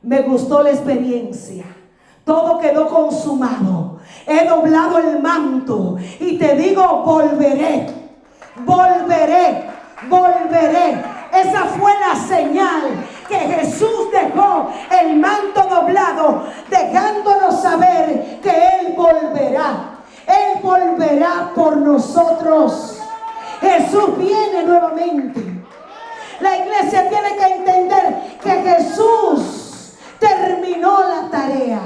me gustó la experiencia, todo quedó consumado, he doblado el manto y te digo, volveré, volveré, volveré. Esa fue la señal que Jesús dejó, el manto doblado, dejándonos saber que Él volverá. Él volverá por nosotros. Jesús viene nuevamente. La iglesia tiene que entender que Jesús terminó la tarea.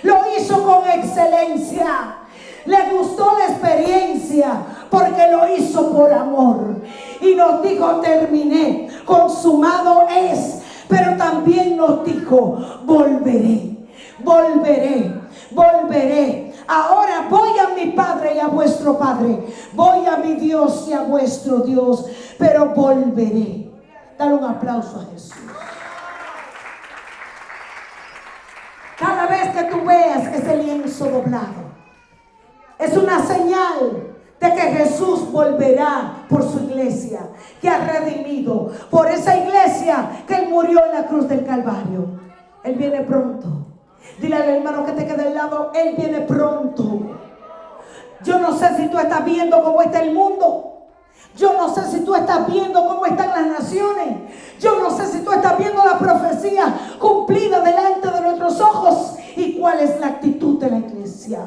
Lo hizo con excelencia. Le gustó la experiencia porque lo hizo por amor. Y nos dijo: terminé, consumado es. Pero también nos dijo: volveré, volveré, volveré. Ahora voy a mi Padre y a vuestro Padre. Voy a mi Dios y a vuestro Dios. Pero volveré. Dale un aplauso a Jesús. Cada vez que tú veas ese lienzo doblado, es una señal de que Jesús volverá por su iglesia, que ha redimido, por esa iglesia que Él murió en la cruz del Calvario. Él viene pronto. Dile al hermano que te quede al lado: Él viene pronto. Yo no sé si tú estás viendo cómo está el mundo. Yo no sé si tú estás viendo cómo están las naciones. Yo no sé si tú estás viendo la profecía cumplida delante de nuestros ojos. ¿Y cuál es la actitud de la iglesia?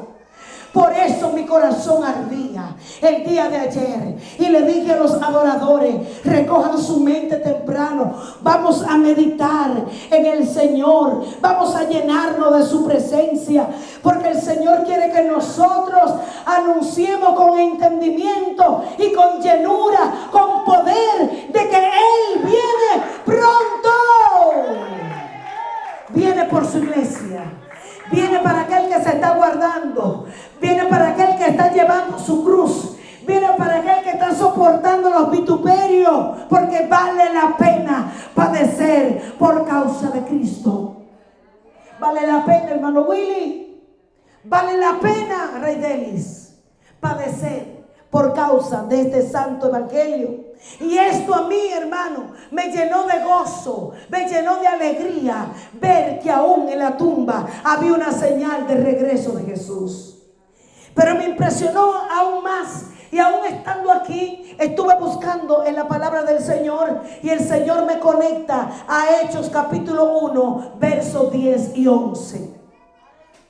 Por eso mi corazón ardía el día de ayer y le dije a los adoradores: recojan su mente temprano, vamos a meditar en el Señor, vamos a llenarnos de su presencia, porque el Señor quiere que nosotros anunciemos con entendimiento y con llenura, con poder, de que Él viene pronto. Viene por su iglesia. Viene para aquel que se está guardando. Viene para aquel que está llevando su cruz. Viene para aquel que está soportando los vituperios. Porque vale la pena padecer por causa de Cristo. Vale la pena, hermano Willy. Vale la pena, Rey Delis, padecer por causa de este santo evangelio. Y esto a mí, hermano, me llenó de gozo, me llenó de alegría ver que aún en la tumba había una señal de regreso de Jesús. Pero me impresionó aún más, y aún estando aquí estuve buscando en la palabra del Señor, y el Señor me conecta a Hechos capítulo 1 versos 10 y 11.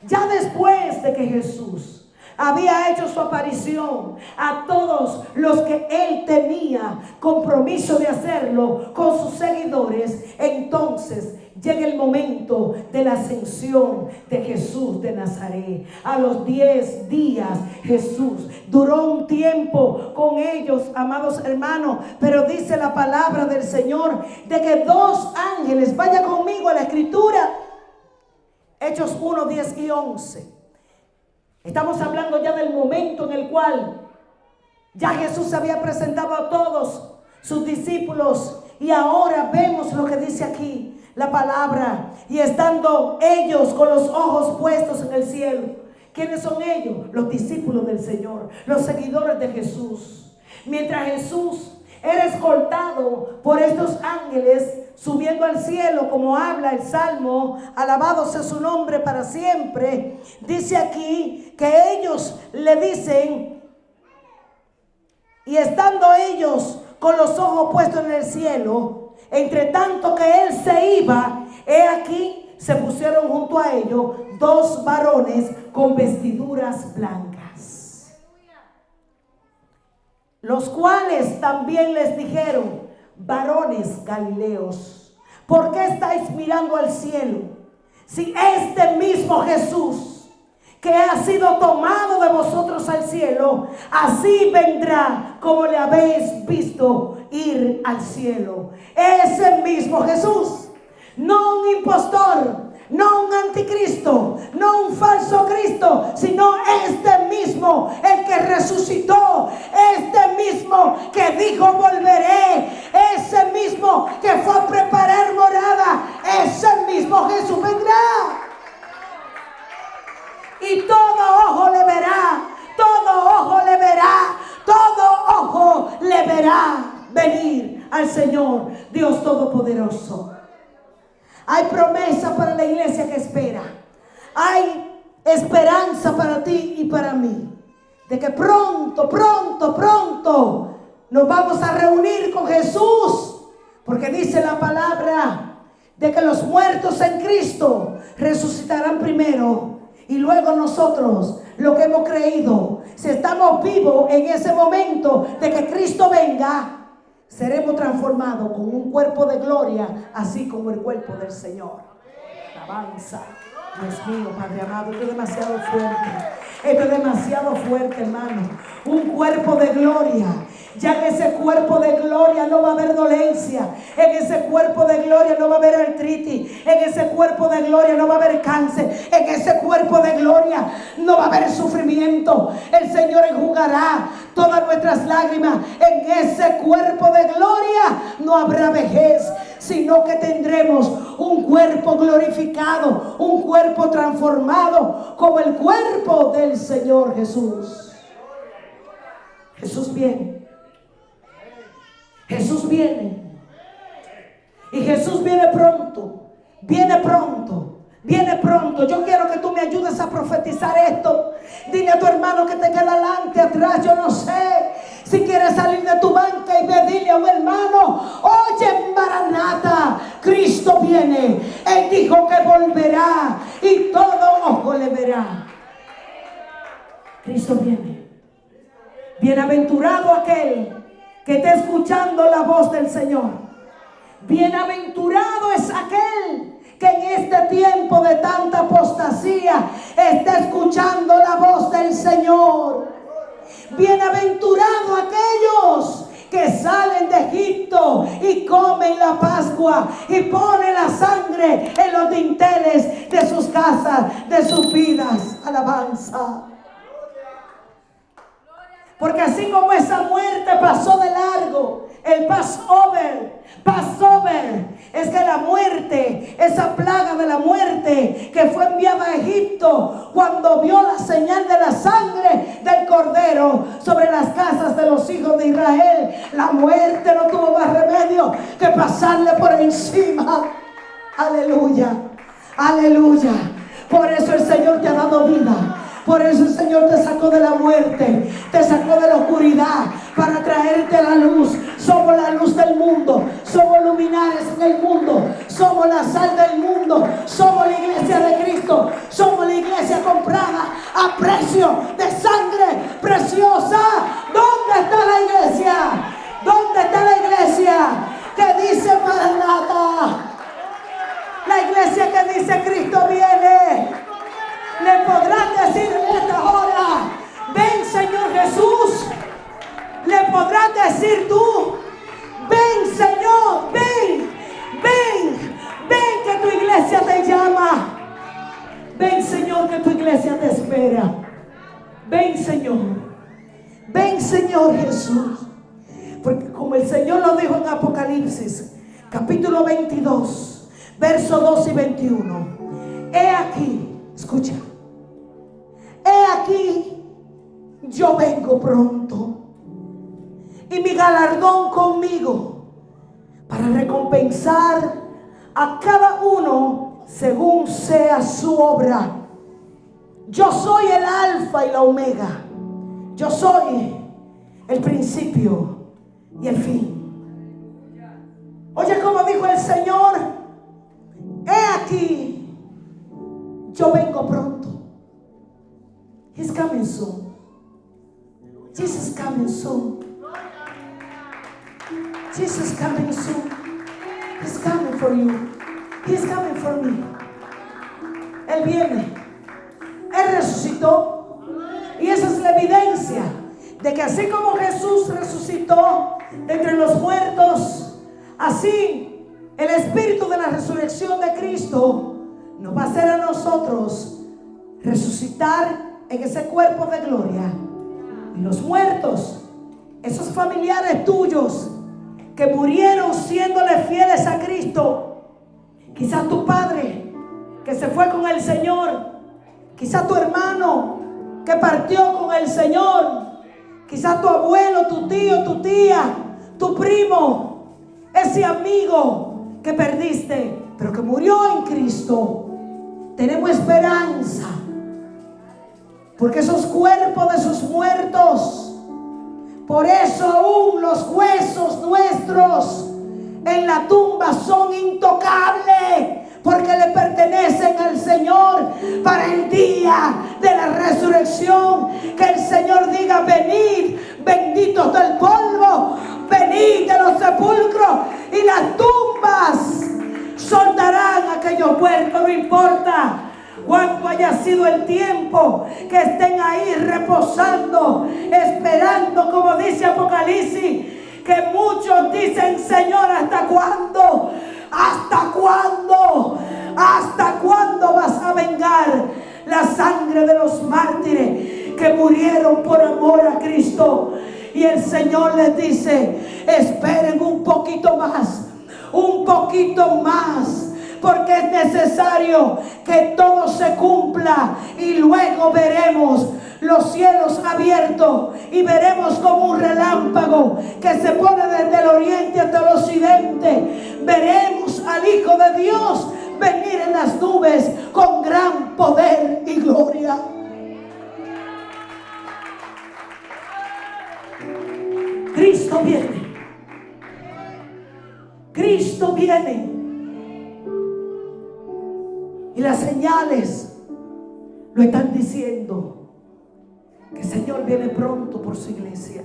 Ya después de que Jesús había hecho su aparición a todos los que Él tenía compromiso de hacerlo con sus seguidores, entonces llega el momento de la ascensión de Jesús de Nazaret. A los 10 días Jesús duró un tiempo con ellos, amados hermanos, pero dice la palabra del Señor de que 2 ángeles, vaya conmigo a la escritura, Hechos 1, 10 y 11. Estamos hablando ya del momento en el cual ya Jesús se había presentado a todos sus discípulos, y ahora vemos lo que dice aquí la palabra: y estando ellos con los ojos puestos en el cielo. ¿Quiénes son ellos? Los discípulos del Señor, los seguidores de Jesús. Mientras Jesús era escoltado por estos ángeles subiendo al cielo, como habla el Salmo, alabado sea su nombre para siempre. Dice aquí que ellos le dicen: y estando ellos con los ojos puestos en el cielo, entre tanto que Él se iba, he aquí se pusieron junto a ellos 2 varones con vestiduras blancas, los cuales también les dijeron: varones galileos, ¿por qué estáis mirando al cielo? Si este mismo Jesús que ha sido tomado de vosotros al cielo, así vendrá como le habéis visto ir al cielo. Ese mismo Jesús, no un impostor, no un anticristo, no un falso Cristo, sino este mismo, el que resucitó, este mismo que dijo: volveré, ese mismo que fue a preparar morada, ese mismo Jesús vendrá. Y todo ojo le verá, todo ojo le verá, todo ojo le verá venir al Señor Dios Todopoderoso. Hay promesa para la iglesia que espera. Hay esperanza para ti y para mí, de que pronto, pronto, pronto nos vamos a reunir con Jesús, porque dice la palabra de que los muertos en Cristo resucitarán primero, y luego nosotros, los que hemos creído, si estamos vivos en ese momento de que Cristo venga, seremos transformados con un cuerpo de gloria, así como el cuerpo del Señor. Alabanza. Dios mío, Padre amado, esto es demasiado fuerte. Esto es demasiado fuerte, hermano. Un cuerpo de gloria. Ya en ese cuerpo de gloria no va a haber dolencia. En ese cuerpo de gloria no va a haber artritis. En ese cuerpo de gloria no va a haber cáncer. En ese cuerpo de gloria no va a haber sufrimiento. El Señor enjugará todas nuestras lágrimas. En ese cuerpo de gloria no habrá vejez, sino que tendremos un cuerpo glorificado, un cuerpo transformado como el cuerpo del Señor Jesús. Jesús viene. Jesús viene. Y Jesús viene pronto. Viene pronto. Viene pronto. Yo quiero que tú me ayudes a profetizar esto. Dile a tu hermano que te queda adelante, atrás, yo no sé. Si quieres salir de tu banca y dile a un hermano: oye, Maranata, Cristo viene. Él dijo que volverá y todo ojo le verá. Cristo viene. Bienaventurado aquel que esté escuchando la voz del Señor. Bienaventurado es aquel que en este tiempo de tanta apostasía está escuchando la voz del Señor. Bienaventurado aquellos que salen de Egipto y comen la Pascua y ponen la sangre en los dinteles de sus casas, de sus vidas. Alabanza. Porque así como esa muerte pasó de largo, el Passover es que la muerte, esa plaga de la muerte que fue enviada a Egipto cuando vio la señal de la sangre del cordero sobre las casas de los hijos de Israel, la muerte no tuvo más remedio que pasarle por encima. Aleluya, aleluya. Por eso el Señor te ha dado vida. Por eso el Señor te sacó de la muerte, te sacó de la oscuridad para traerte a la luz. Somos la luz del mundo, somos luminares en el mundo, somos la sal del mundo, somos la iglesia de Cristo, somos la iglesia comprada a precio de sangre preciosa. ¿Dónde está la iglesia? ¿Dónde está la iglesia que dice Maranata? La iglesia que dice Cristo viene. Le podrán decir en esta hora: ven, Señor Jesús. Le podrás decir tú: ven, Señor, ven, ven, ven, que tu iglesia te llama. Ven, Señor, que tu iglesia te espera. Ven, Señor. Ven, Señor Jesús. Porque como el Señor lo dijo en Apocalipsis, capítulo 22, versos 2 y 21. He aquí, escucha. He aquí, yo vengo pronto, y mi galardón conmigo, para recompensar a cada uno según sea su obra. Yo soy el alfa y la omega. Yo soy el principio y el fin. Oye, como dijo el Señor: he aquí, yo vengo pronto. He's coming soon. Jesus coming soon. Jesus coming soon. He's coming for you. He's coming for me. Él viene. Él resucitó. Y esa es la evidencia de que así como Jesús resucitó de entre los muertos, así el espíritu de la resurrección de Cristo nos va a hacer a nosotros resucitar en ese cuerpo de gloria. Y los muertos, esos familiares tuyos que murieron siéndole fieles a Cristo, quizás tu padre que se fue con el Señor, quizás tu hermano que partió con el Señor, quizás tu abuelo, tu tío, tu tía, tu primo, ese amigo que perdiste, pero que murió en Cristo. Tenemos esperanza, porque esos cuerpos de sus muertos, por eso aún los huesos nuestros en la tumba son intocables, porque le pertenecen al Señor para el día de la resurrección. Que el Señor diga: venid, benditos del polvo, venid de los sepulcros, y las tumbas soltarán a aquellos muertos. No importa, cuánto haya sido el tiempo que estén ahí reposando, esperando, como dice Apocalipsis, que muchos dicen: Señor, ¿hasta cuándo? ¿Hasta cuándo? ¿Hasta cuándo vas a vengar la sangre de los mártires que murieron por amor a Cristo? Y el Señor les dice: esperen un poquito más, porque es necesario que todo se cumpla, y luego veremos los cielos abiertos y veremos como un relámpago que se pone desde el oriente hasta el occidente. Veremos al Hijo de Dios venir en las nubes con gran poder y gloria. Cristo viene. Cristo viene. Y las señales lo están diciendo, que el Señor viene pronto por su iglesia.